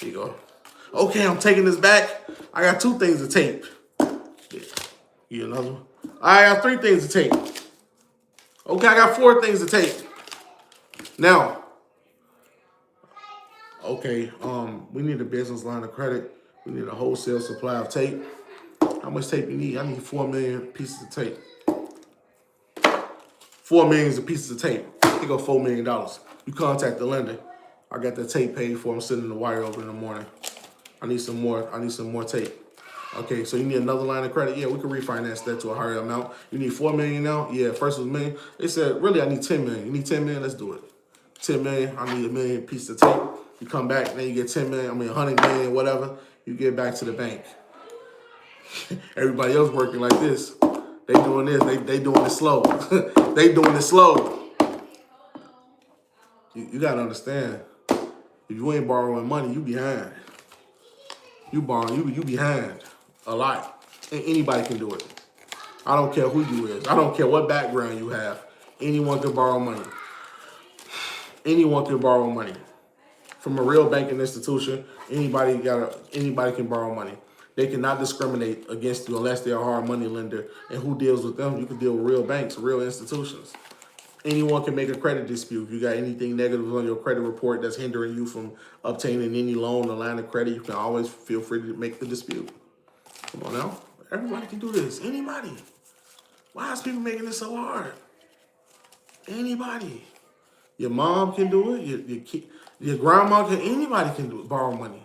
Here you go. Okay, I'm taking this back. I got 2 things to tape. You another one? I got 3 things to tape. Okay, I got 4 things to tape. Now, okay, we need a business line of credit. We need a wholesale supply of tape. How much tape you need? I need 4 million pieces of tape. 4 million pieces of tape. Here go $4 million. You contact the lender. I got the tape paid for. I'm sending the wire over in the morning. I need some more tape. Okay, so you need another line of credit? Yeah, we can refinance that to a higher amount. You need 4 million now? Yeah, first was $1 million. They said, really, I need 10 million. You need 10 million? Let's do it. 10 million, I need 1 million pieces of tape. You come back, then you get 10 million, 100 million, whatever. You get back to the bank. Everybody else working like this. They doing this, they doing it slow. They doing it slow. You gotta understand, if you ain't borrowing money, you behind. You borrowing, you behind a lot. And anybody can do it. I don't care who you is. I don't care what background you have. Anyone can borrow money. Anyone can borrow money. From a real banking institution, anybody can borrow money. They cannot discriminate against you unless they're a hard money lender. And who deals with them? You can deal with real banks, real institutions. Anyone can make a credit dispute. If you got anything negative on your credit report that's hindering you from obtaining any loan or line of credit, you can always feel free to make the dispute. Come on now. Everybody can do this. Anybody. Why is people making this so hard? Anybody. Your mom can do it. Your grandma can. Anybody can do it. Borrow money.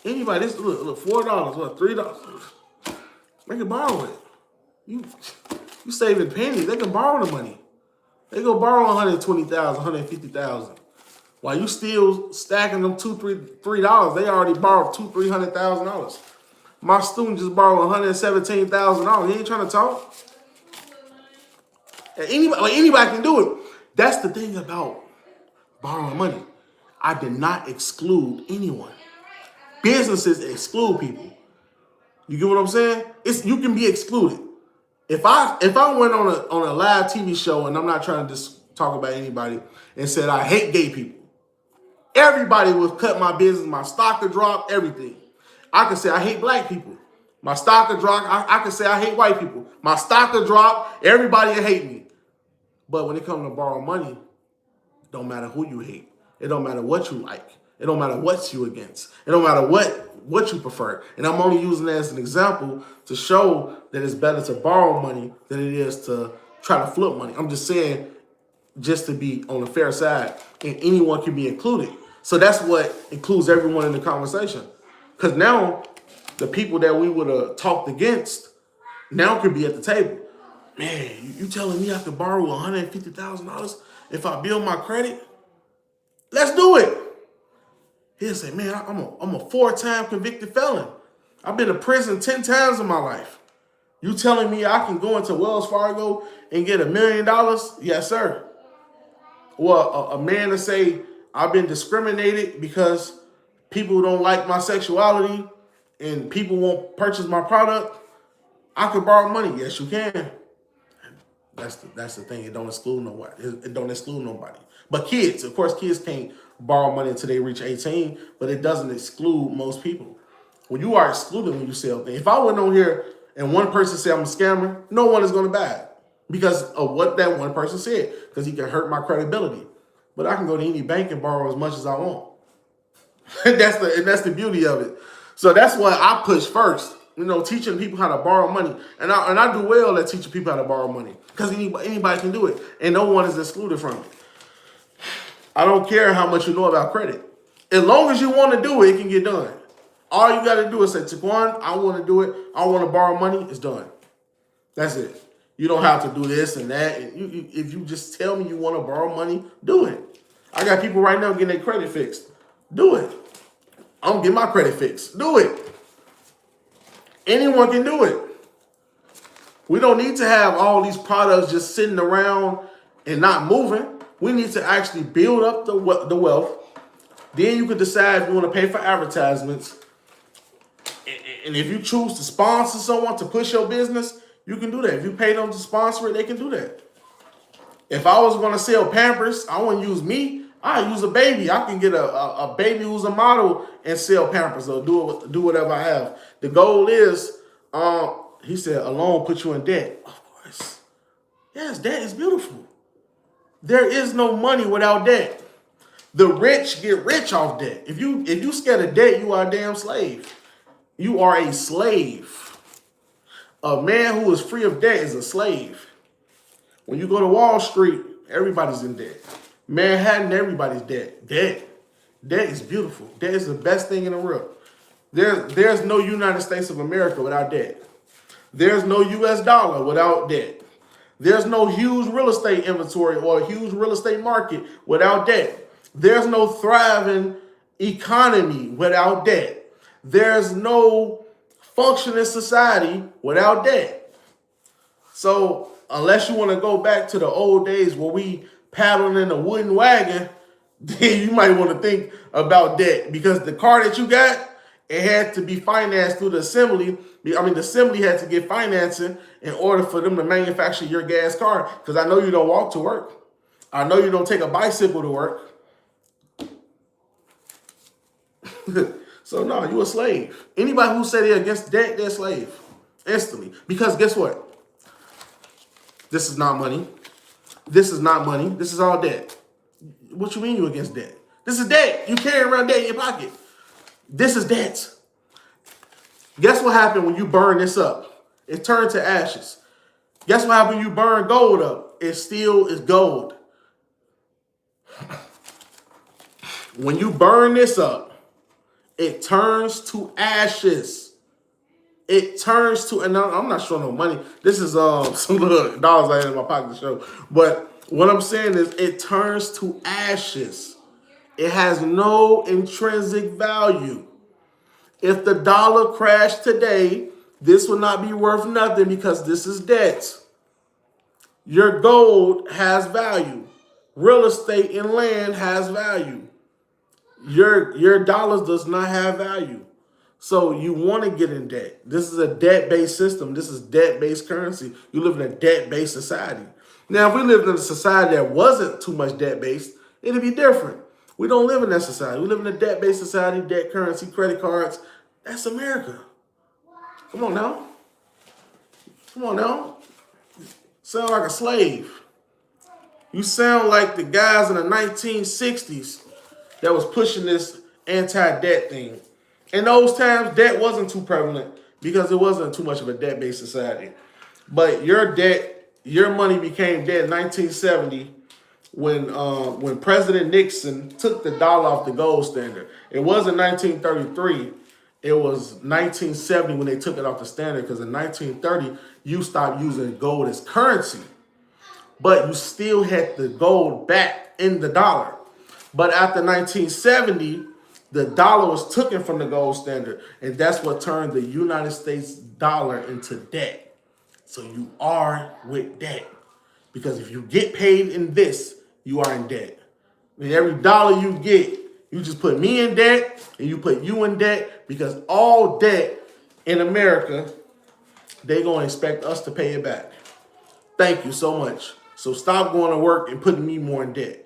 Anybody. This look $4. What, $3? They can borrow it. You saving pennies. They can borrow the money. They go borrow $120,000, $150,000. While you still stacking them $3, they already borrowed $300,000. My student just borrowed $117,000. He ain't trying to talk. And anybody can do it. That's the thing about borrowing money. I did not exclude anyone. Businesses exclude people. You get what I'm saying? You can be excluded. If I went on a live TV show, and I'm not trying to just talk about anybody, and said I hate gay people, everybody would cut my business, my stock would drop, everything. I could say I hate black people. My stock would drop. I could say I hate white people. My stock would drop. Everybody would hate me. But when it comes to borrow money, it don't matter who you hate. It don't matter what you like. It don't matter what you against. It don't matter what you prefer. And I'm only using that as an example to show that it's better to borrow money than it is to try to flip money. I'm just saying, just to be on the fair side, and anyone can be included. So that's what includes everyone in the conversation. Because now the people that we would have talked against now can be at the table. Man, you telling me I could borrow $150,000 if I build my credit? Let's do it. He'll say, man, I'm a 4-time convicted felon. I've been to prison 10 times in my life. You telling me I can go into Wells Fargo and get $1 million? Yes, sir. Well, a man to say I've been discriminated because people don't like my sexuality and people won't purchase my product, I could borrow money. Yes, you can. That's the thing. It don't exclude nobody. It don't exclude nobody. But kids, of course, kids can't borrow money until they reach 18, but it doesn't exclude most people. When you are excluded when you sell things. If I went on here and one person said I'm a scammer, no one is going to buy it because of what that one person said, because he can hurt my credibility. But I can go to any bank and borrow as much as I want. That's the beauty of it. So that's what I push first. Teaching people how to borrow money. And I do well at teaching people how to borrow money because anybody can do it and no one is excluded from it. I don't care how much you know about credit. As long as you want to do it, it can get done. All you got to do is say, Taquan, I want to do it. I want to borrow money. It's done. That's it. You don't have to do this and that. If you just tell me you want to borrow money, do it. I got people right now getting their credit fixed. Do it. I'm going to get my credit fixed. Do it. Anyone can do it. We don't need to have all these products just sitting around and not moving. We need to actually build up the wealth. Then you can decide if you want to pay for advertisements. And if you choose to sponsor someone to push your business, you can do that. If you pay them to sponsor it, they can do that. If I was going to sell Pampers, I wouldn't use me. I use a baby. I can get a baby who's a model and sell Pampers or do whatever I have. The goal is, he said, a loan puts you in debt. Of course. Yes, debt is beautiful. There is no money without debt. The rich get rich off debt. If you scared of debt, you are a damn slave. You are a slave. A man who is free of debt is a slave. When you go to Wall Street, everybody's in debt. Manhattan, everybody's debt. Debt is beautiful. Debt is the best thing in the world. There's no United States of America without debt. There's no US dollar without debt. There's no huge real estate inventory or a huge real estate market without debt. There's no thriving economy without debt. There's no functioning society without debt. So unless you want to go back to the old days where we paddling in a wooden wagon, then you might want to think about debt because the car that you got, it had to be financed through the assembly. I mean, the assembly had to get financing in order for them to manufacture your gas car. Because I know you don't walk to work. I know you don't take a bicycle to work. So no, you a slave. Anybody who say they're against debt, they're a slave. Instantly. Because guess what? This is not money. This is not money. This is all debt. What you mean you against debt? This is debt. You carry around debt in your pocket. This is debt. Guess what happened when you burn this up? It turned to ashes. Guess what happens when you burn gold up? It still is gold. When you burn this up, it turns to ashes. It turns to, and I'm not showing no money. This is some little dollars I had in my pocket to show. But what I'm saying is it turns to ashes. It has no intrinsic value. If the dollar crashed today, this will not be worth nothing because this is debt. Your gold has value. Real estate and land has value. Your dollars does not have value. So you want to get in debt. This is a debt-based system. This is debt-based currency. You live in a debt-based society. Now, if we lived in a society that wasn't too much debt-based, it'd be different. We don't live in that society. We live in a debt-based society, debt currency, credit cards. That's America. Come on now. Come on now. Sound like a slave. You sound like the guys in the 1960s that was pushing this anti-debt thing. In those times, debt wasn't too prevalent because it wasn't too much of a debt-based society. But your debt, your money became debt in 1970 when President Nixon took the dollar off the gold standard. It wasn't 1933. It was 1970 when they took it off the standard because in 1930, you stopped using gold as currency. But you still had the gold back in the dollar. But after 1970, the dollar was taken from the gold standard, and that's what turned the United States dollar into debt. So you are with debt. Because if you get paid in this, you are in debt. And every dollar you get, you just put me in debt, and you put you in debt, because all debt in America, they're going to expect us to pay it back. Thank you so much. So stop going to work and putting me more in debt.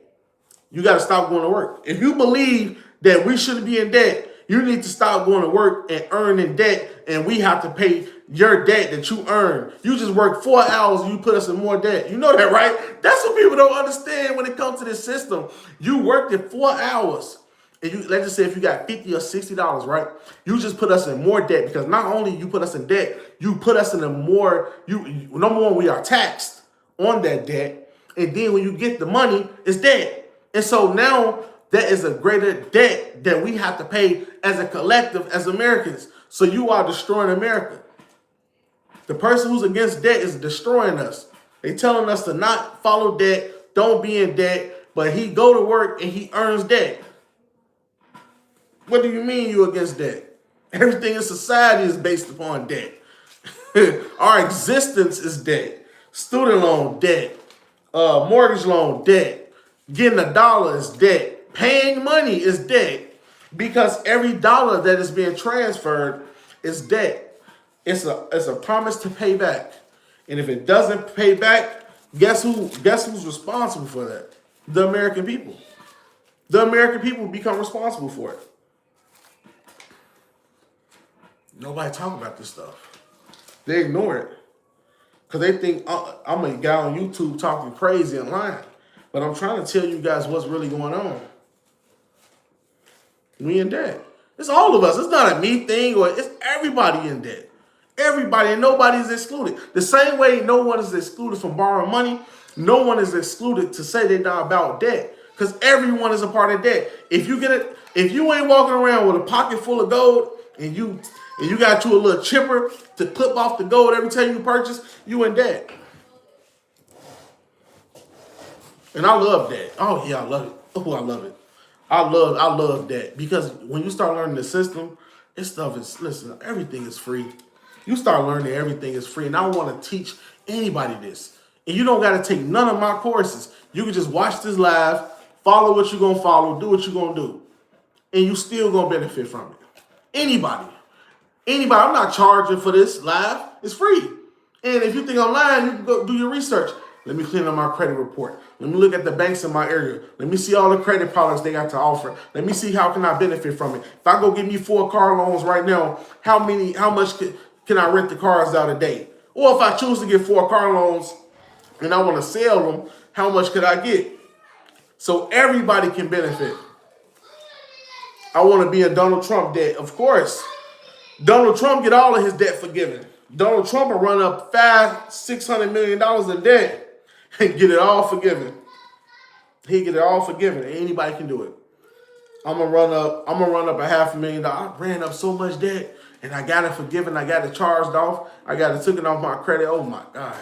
You got to stop going to work. If you believe that we shouldn't be in debt, you need to stop going to work and earn in debt, and we have to pay your debt that you earn. You just work 4 hours and you put us in more debt. You know that, right? That's what people don't understand when it comes to this system. You worked it 4 hours. And you, let's just say if you got $50 or $60, right? You just put us in more debt because not only you put us in debt, you put us in a more, number one, we are taxed on that debt. And then when you get the money, it's debt. And so now that is a greater debt that we have to pay as a collective, as Americans. So you are destroying America. The person who's against debt is destroying us. They telling us to not follow debt, don't be in debt, but he go to work and he earns debt. What do you mean you against debt? Everything in society is based upon debt. Our existence is debt. Student loan, debt. Mortgage loan, debt. Getting a dollar is debt. Paying money is debt. Because every dollar that is being transferred is debt. It's a promise to pay back. And if it doesn't pay back, guess who's responsible for that? The American people. The American people become responsible for it. Nobody talk about this stuff. They ignore it. Because they think I'm a guy on YouTube talking crazy and lying. But I'm trying to tell you guys what's really going on. We in debt. It's all of us. It's not a me thing, or it's everybody in debt. Everybody, and nobody is excluded. The same way no one is excluded from borrowing money, no one is excluded to say they're not about debt. Because everyone is a part of debt. If you ain't walking around with a pocket full of gold and you got you a little chipper to clip off the gold every time you purchase, you in debt. And I love that. Oh yeah, I love it. Oh, I love it. I love that. Because when you start learning the system, this stuff is, listen, everything is free. You start learning everything is free. And I want to teach anybody this. And you don't got to take none of my courses. You can just watch this live, follow what you're going to follow, do what you're going to do. And you still going to benefit from it. Anybody. I'm not charging for this live. It's free. And if you think I'm lying, you can go do your research. Let me clean up my credit report. Let me look at the banks in my area. Let me see all the credit products they got to offer. Let me see how can I benefit from it. If I go get me 4 car loans right now, how much can I rent the cars out a day? Or if I choose to get 4 car loans and I want to sell them, how much could I get? So everybody can benefit. I want to be in Donald Trump debt. Of course, Donald Trump get all of his debt forgiven. Donald Trump will run up $500-600 million in debt and get it all forgiven. He get it all forgiven. Anybody can do it. I'm gonna run up $500,000. I ran up so much debt and I got it forgiven. I got it charged off. I got it taken off my credit. Oh my God.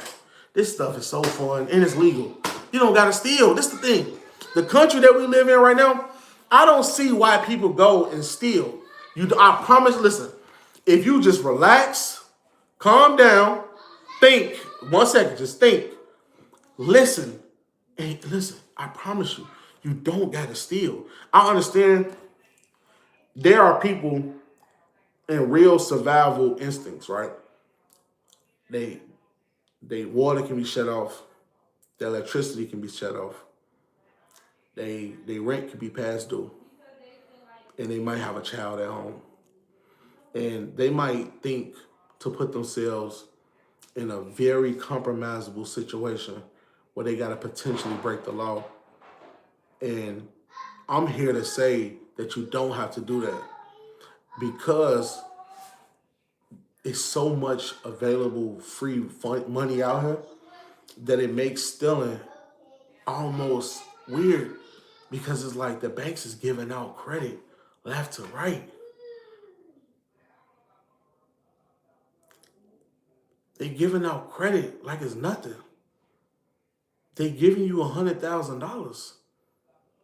This stuff is so fun and it's legal. You don't gotta steal. This is the thing. The country that we live in right now, I don't see why people go and steal. I promise, listen, if you just relax, calm down, think, 1 second, just think, listen, and listen, I promise you, you don't gotta steal. I understand there are people in real survival instincts, right? They water can be shut off, their electricity can be shut off, they rent can be past due, and they might have a child at home. And they might think to put themselves in a very compromisable situation where they got to potentially break the law. And I'm here to say that you don't have to do that because it's so much available free money out here that it makes stealing almost weird because it's like the banks is giving out credit left to right. They giving out credit like it's nothing. They giving you $100,000.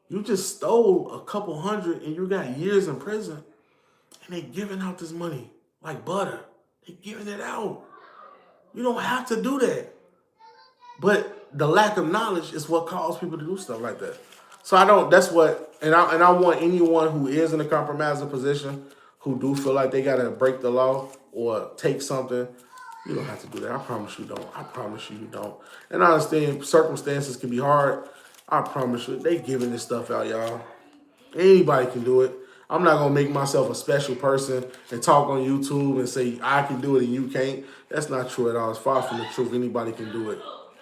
You just stole a couple hundred and you got years in prison. And they giving out this money like butter. They giving it out. You don't have to do that. But the lack of knowledge is what caused people to do stuff like that. So I want anyone who is in a compromising position, who do feel like they gotta break the law or take something, you don't have to do that. I promise you don't. I promise you don't. And I understand circumstances can be hard. I promise you, they giving this stuff out, y'all. Anybody can do it. I'm not gonna make myself a special person and talk on YouTube and say I can do it and you can't. That's not true at all. It's far from the truth. Anybody can do it.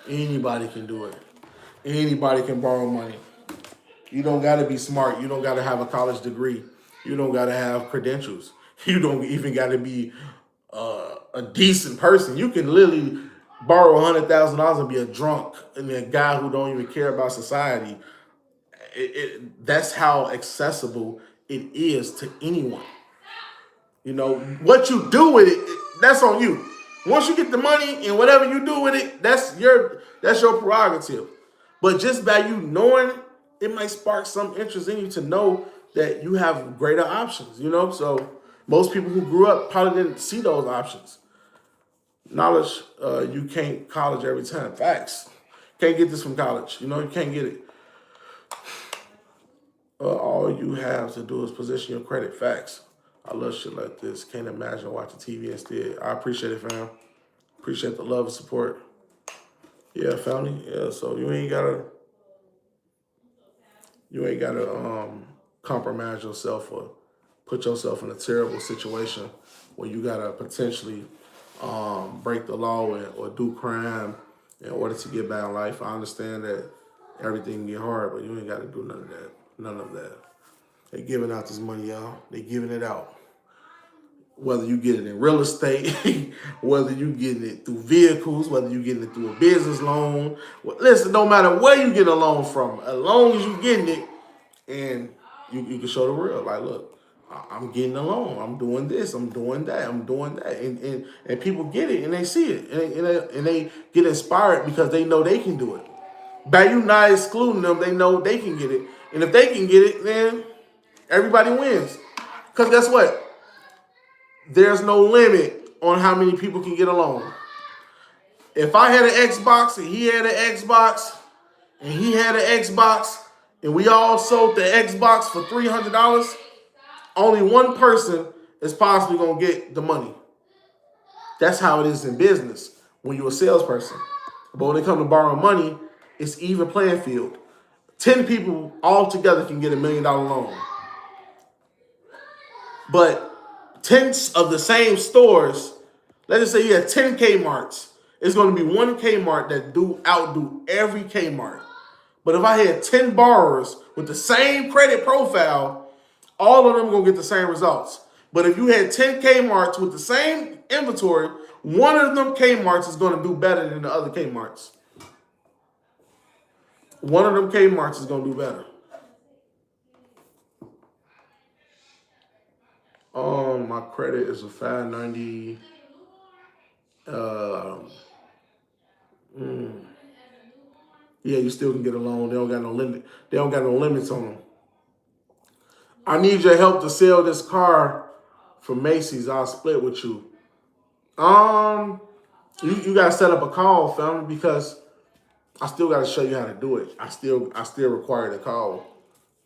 Anybody can do it. Anybody can borrow money. You don't gotta be smart. You don't gotta have a college degree. You don't gotta have credentials. You don't even gotta be a decent person. You can literally borrow $100,000 and be a drunk and a guy who don't even care about society. That's how accessible it is to anyone. You know, what you do with it, that's on you. Once you get the money and whatever you do with it, that's your prerogative. But just by you knowing, it might spark some interest in you to know that you have greater options, you know? So most people who grew up probably didn't see those options. Knowledge, you can't college every time. Facts. Can't get this from college. You know, you can't get it. All you have to do is position your credit. Facts. I love shit like this. Can't imagine watching TV instead. I appreciate it, fam. Appreciate the love and support. Yeah, family. Yeah, so you ain't gotta compromise yourself or put yourself in a terrible situation where you gotta potentially break the law or do crime in order to get by in life. I understand that everything can get hard, but you ain't gotta do none of that. None of that. They giving out this money, y'all. They giving it out. Whether you get it in real estate, whether you getting it through vehicles, whether you getting it through a business loan. Listen, no matter where you get a loan from, as long as you getting it, and you can show the real. Like, look, I'm getting a loan. I'm doing this. I'm doing that. I'm doing that. And people get it and they see it. And they get inspired because they know they can do it. By you not excluding them, they know they can get it. And if they can get it, then everybody wins. Because guess what? There's no limit on how many people can get a loan. If I had an Xbox and he had an Xbox and he had an Xbox and we all sold the Xbox for $300, only one person is possibly going to get the money. That's how it is in business when you're a salesperson. But when it comes to borrowing money, it's even playing field. 10 people all together can get $1 million loan. But 10 of the same stores, let's just say you have 10 Kmarts, it's going to be one Kmart that outdo every Kmart. But if I had 10 borrowers with the same credit profile, all of them are going to get the same results. But if you had 10 Kmarts with the same inventory, One of them Kmart's is going to do better than the other Kmart's. One of them Kmart's is going to do better. My credit is a 590. Yeah, you still can get a loan. They don't got no limit. They don't got no limits on them. I need your help to sell this car for Macy's. I'll split with you. You gotta set up a call, family, because I still gotta show you how to do it. I still require the call.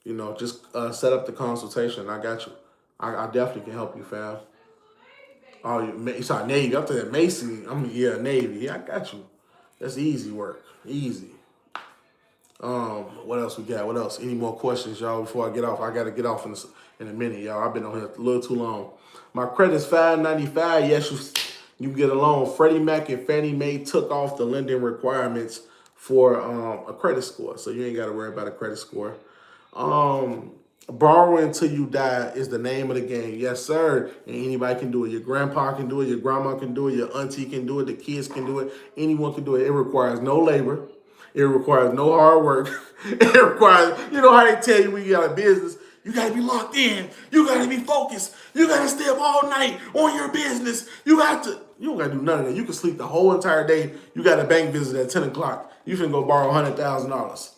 You know, just set up the consultation. I got you. I definitely can help you, fam. Oh, you saw Navy. Up to that Macy. Yeah, Navy. Yeah, I got you. That's easy work. Easy. What else we got? What else? Any more questions, y'all, before I get off? I got to get off in a minute, y'all. I've been on here a little too long. My credit's 595. Yes, you get a loan. Freddie Mac and Fannie Mae took off the lending requirements for a credit score, so you ain't got to worry about a credit score. Borrowing till you die is the name of the game. Yes, sir. And anybody can do it. Your grandpa can do it. Your grandma can do it. Your auntie can do it. The kids can do it. Anyone can do it. It requires no labor. It requires no hard work. It requires, you know how they tell you when you got a business, you got to be locked in. You got to be focused. You got to stay up all night on your business. You don't got to do none of that. You can sleep the whole entire day. You got a bank visit at 10 o'clock. You can go borrow $100,000.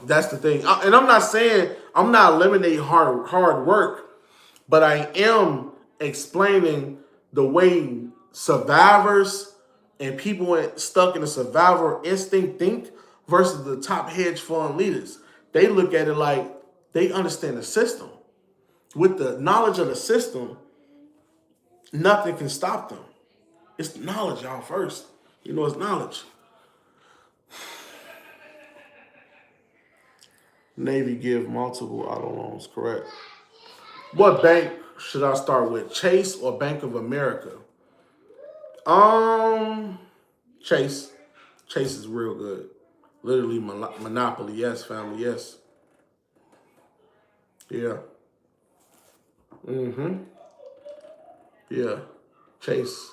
That's the thing. And I'm not saying, I'm not eliminating hard work, but I am explaining the way survivors and people stuck in a survivor instinct think versus the top hedge fund leaders. They look at it like they understand the system. With the knowledge of the system, nothing can stop them. It's knowledge, y'all, first. You know, it's knowledge. Navy give multiple auto loans, correct. What bank should I start with? Chase or Bank of America? Chase. Chase is real good. Literally monopoly. Yes, family. Yes. Yeah. Yeah. Chase.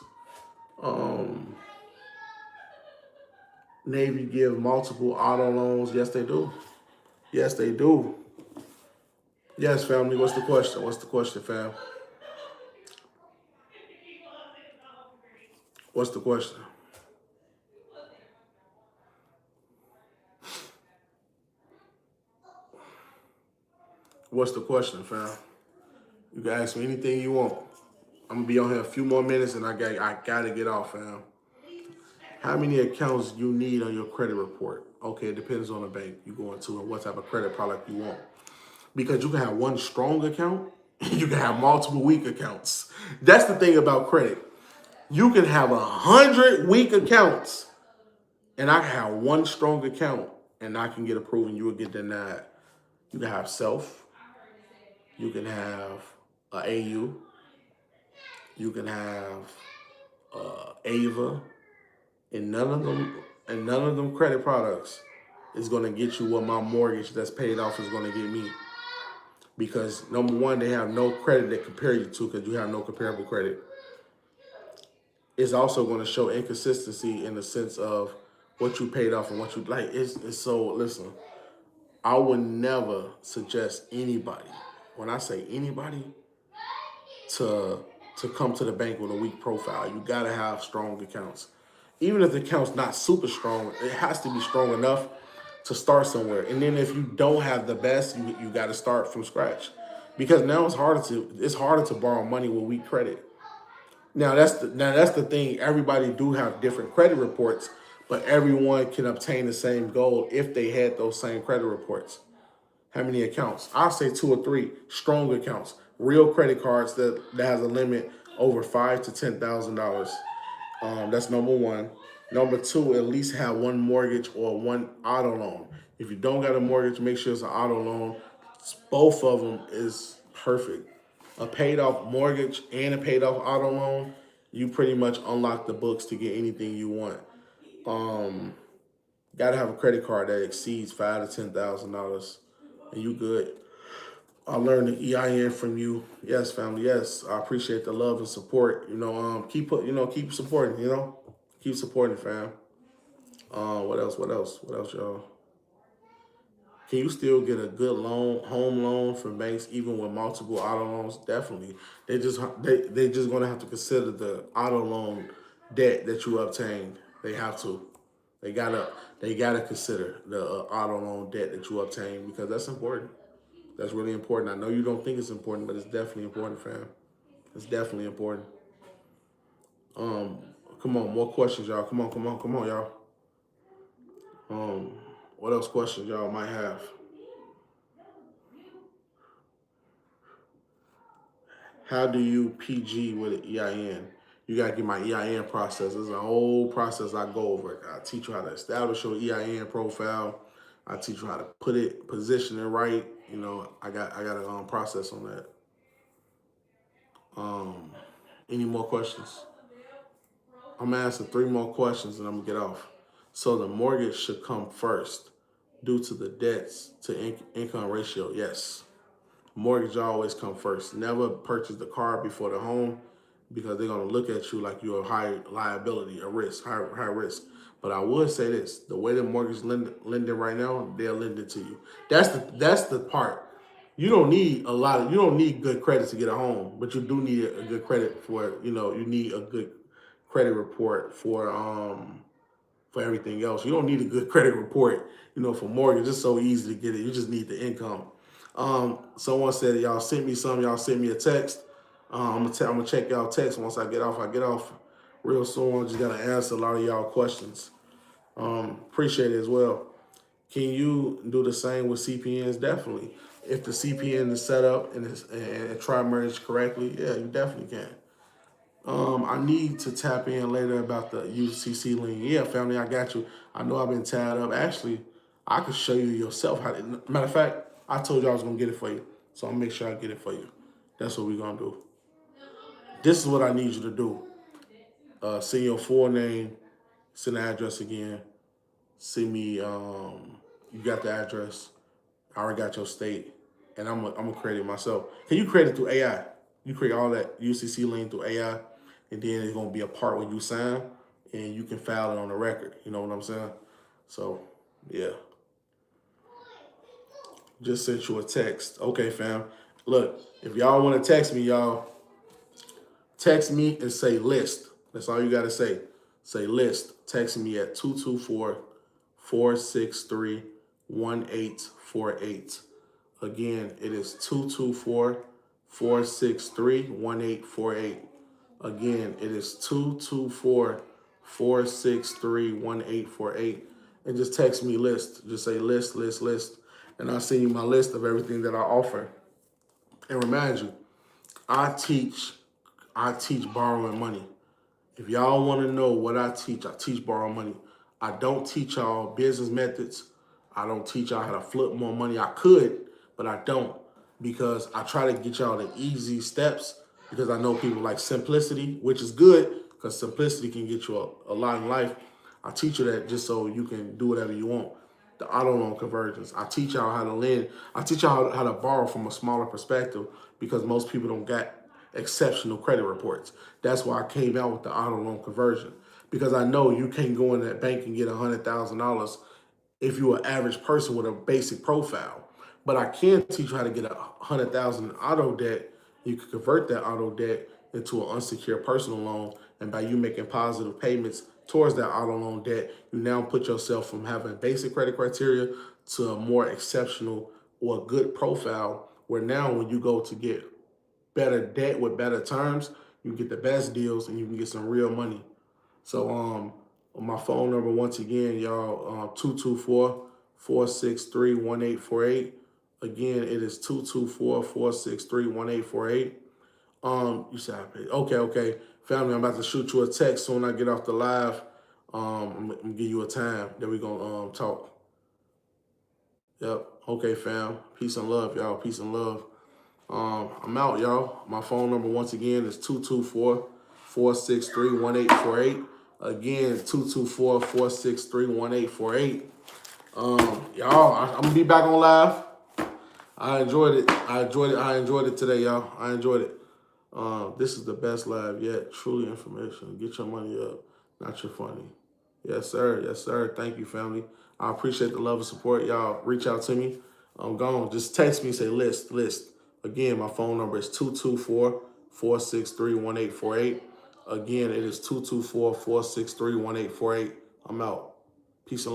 Navy give multiple auto loans. Yes, they do. Yes, they do. Yes, family. What's the question? What's the question, fam? What's the question? What's the question, fam? You can ask me anything you want. I'm gonna be on here a few more minutes, and I gotta get off, fam. How many accounts you need on your credit report? Okay, it depends on the bank you go into and what type of credit product you want. Because you can have one strong account, you can have multiple weak accounts. That's the thing about credit. You can have 100 weak accounts, and I can have one strong account, and I can get approved, and you will get denied. You can have Self. You can have AU. You can have Ava. And none of them credit products is going to get you what my mortgage that's paid off is going to get me. Because number one, they have no credit to compare you to because you have no comparable credit. It's also going to show inconsistency in the sense of what you paid off and what you like. It's so, listen, I would never suggest anybody, when I say anybody, to come to the bank with a weak profile. You got to have strong accounts. Even if the account's not super strong, it has to be strong enough to start somewhere. And then if you don't have the best, you got to start from scratch. Because now it's harder to borrow money with weak credit. Now that's the thing. Everybody do have different credit reports, but everyone can obtain the same goal if they had those same credit reports. How many accounts? I'll say 2 or 3 strong accounts, real credit cards that has a limit over $5,000 to $10,000. That's number one. Number 2, at least have one mortgage or one auto loan. If you don't got a mortgage, make sure it's an auto loan. Both of them is perfect. A paid off mortgage and a paid off auto loan, you pretty much unlock the books to get anything you want. Got to have a credit card that exceeds $5,000 to $10,000, and you good. I learned the EIN from you. Yes, family. Yes, I appreciate the love and support. Keep supporting. Keep supporting, fam. What else? What else? What else, y'all? Can you still get a good home loan from banks, even with multiple auto loans? Definitely. They just gonna have to consider the auto loan debt that you obtained. They have to. They gotta they gotta consider the auto loan debt that you obtained because that's important. That's really important. I know you don't think it's important, but it's definitely important, fam. It's definitely important. Um, Come on, more questions, y'all. Come on, y'all. Um, what else questions y'all might have? How do you PG with an EIN? You gotta get my EIN process. It's a whole process I go over. I teach you how to establish your EIN profile. I teach you how to position it right. I got a process on that. Um, any more questions? I'm gonna answer 3 more questions and I'm gonna get off. So the mortgage should come first due to the debts to income ratio. Yes. Mortgage always come first. Never purchase the car before the home because they're gonna look at you like you're a high liability, a risk, high risk. But I would say this: the way the mortgage lending right now, they'll lend it to you. That's the part. You don't need good credit to get a home, but you do need a good credit for you need a good credit report for everything else. You don't need a good credit report, for mortgage. It's so easy to get it. You just need the income. Someone said y'all sent me some. Y'all sent me a text. I'm gonna check y'all text once I get off. I get off real soon. I just gotta answer a lot of y'all questions. Appreciate it as well. Can you do the same with CPNs? Definitely. If the CPN is set up and try merge correctly, yeah, you definitely can. I need to tap in later about the UCC link. Yeah, family, I got you. I know I've been tied up. Actually, I could show you yourself how to. Matter of fact, I told you I was gonna get it for you, so I'll make sure I get it for you. That's what we're gonna do. This is what I need you to do. Send your full name, send the address again. Send me. You got the address. I already got your state, and I'm gonna create it myself. Can you create it through AI? You create all that UCC link through AI, and then it's gonna be a part where you sign, and you can file it on the record. You know what I'm saying? So, yeah. Just sent you a text. Okay, fam. Look, if y'all want to text me, y'all text me and say list. That's all you gotta say. Say list. Text me at 224-463-1848. Again, it is 224-463-1848. Again, it is 224-463-1848. And just text me list. Just say list, list, list. And I'll send you my list of everything that I offer. And remind you, I teach borrowing money. If y'all want to know what I teach borrow money. I don't teach y'all business methods. I don't teach y'all how to flip more money. I could, but I don't because I try to get y'all the easy steps because I know people like simplicity, which is good because simplicity can get you a lot in life. I teach you that just so you can do whatever you want. The auto loan conversions. I teach y'all how to lend. I teach y'all how to borrow from a smaller perspective because most people don't get exceptional credit reports. That's why I came out with the auto loan conversion because I know you can't go in that bank and get $100,000 if you're an average person with a basic profile. But I can teach you how to get $100,000 in auto debt. You can convert that auto debt into an unsecured personal loan, and by you making positive payments towards that auto loan debt, you now put yourself from having basic credit criteria to a more exceptional or a good profile. Where now, when you go to get better debt with better terms, you can get the best deals and you can get some real money. So my phone number once again, y'all, 224-463-1848. Again, it is 224-463-1848. You said I paid. Okay. Family, I'm about to shoot you a text soon I get off the live. I'm gonna give you a time that we're gonna talk. Yep. Okay, fam. Peace and love, y'all. Peace and love. I'm out, y'all. My phone number once again is 224-463-1848. Again, 224-463-1848. Y'all, I'm gonna be back on live. I enjoyed it. I enjoyed it today, y'all. I enjoyed it. This is the best live yet. Truly information. Get your money up, not your funny. Yes, sir. Yes, sir. Thank you, family. I appreciate the love and support. Y'all reach out to me. I'm gone. Just text me and say list. Again, my phone number is 224-463-1848. Again, it is 224-463-1848. I'm out. Peace and love.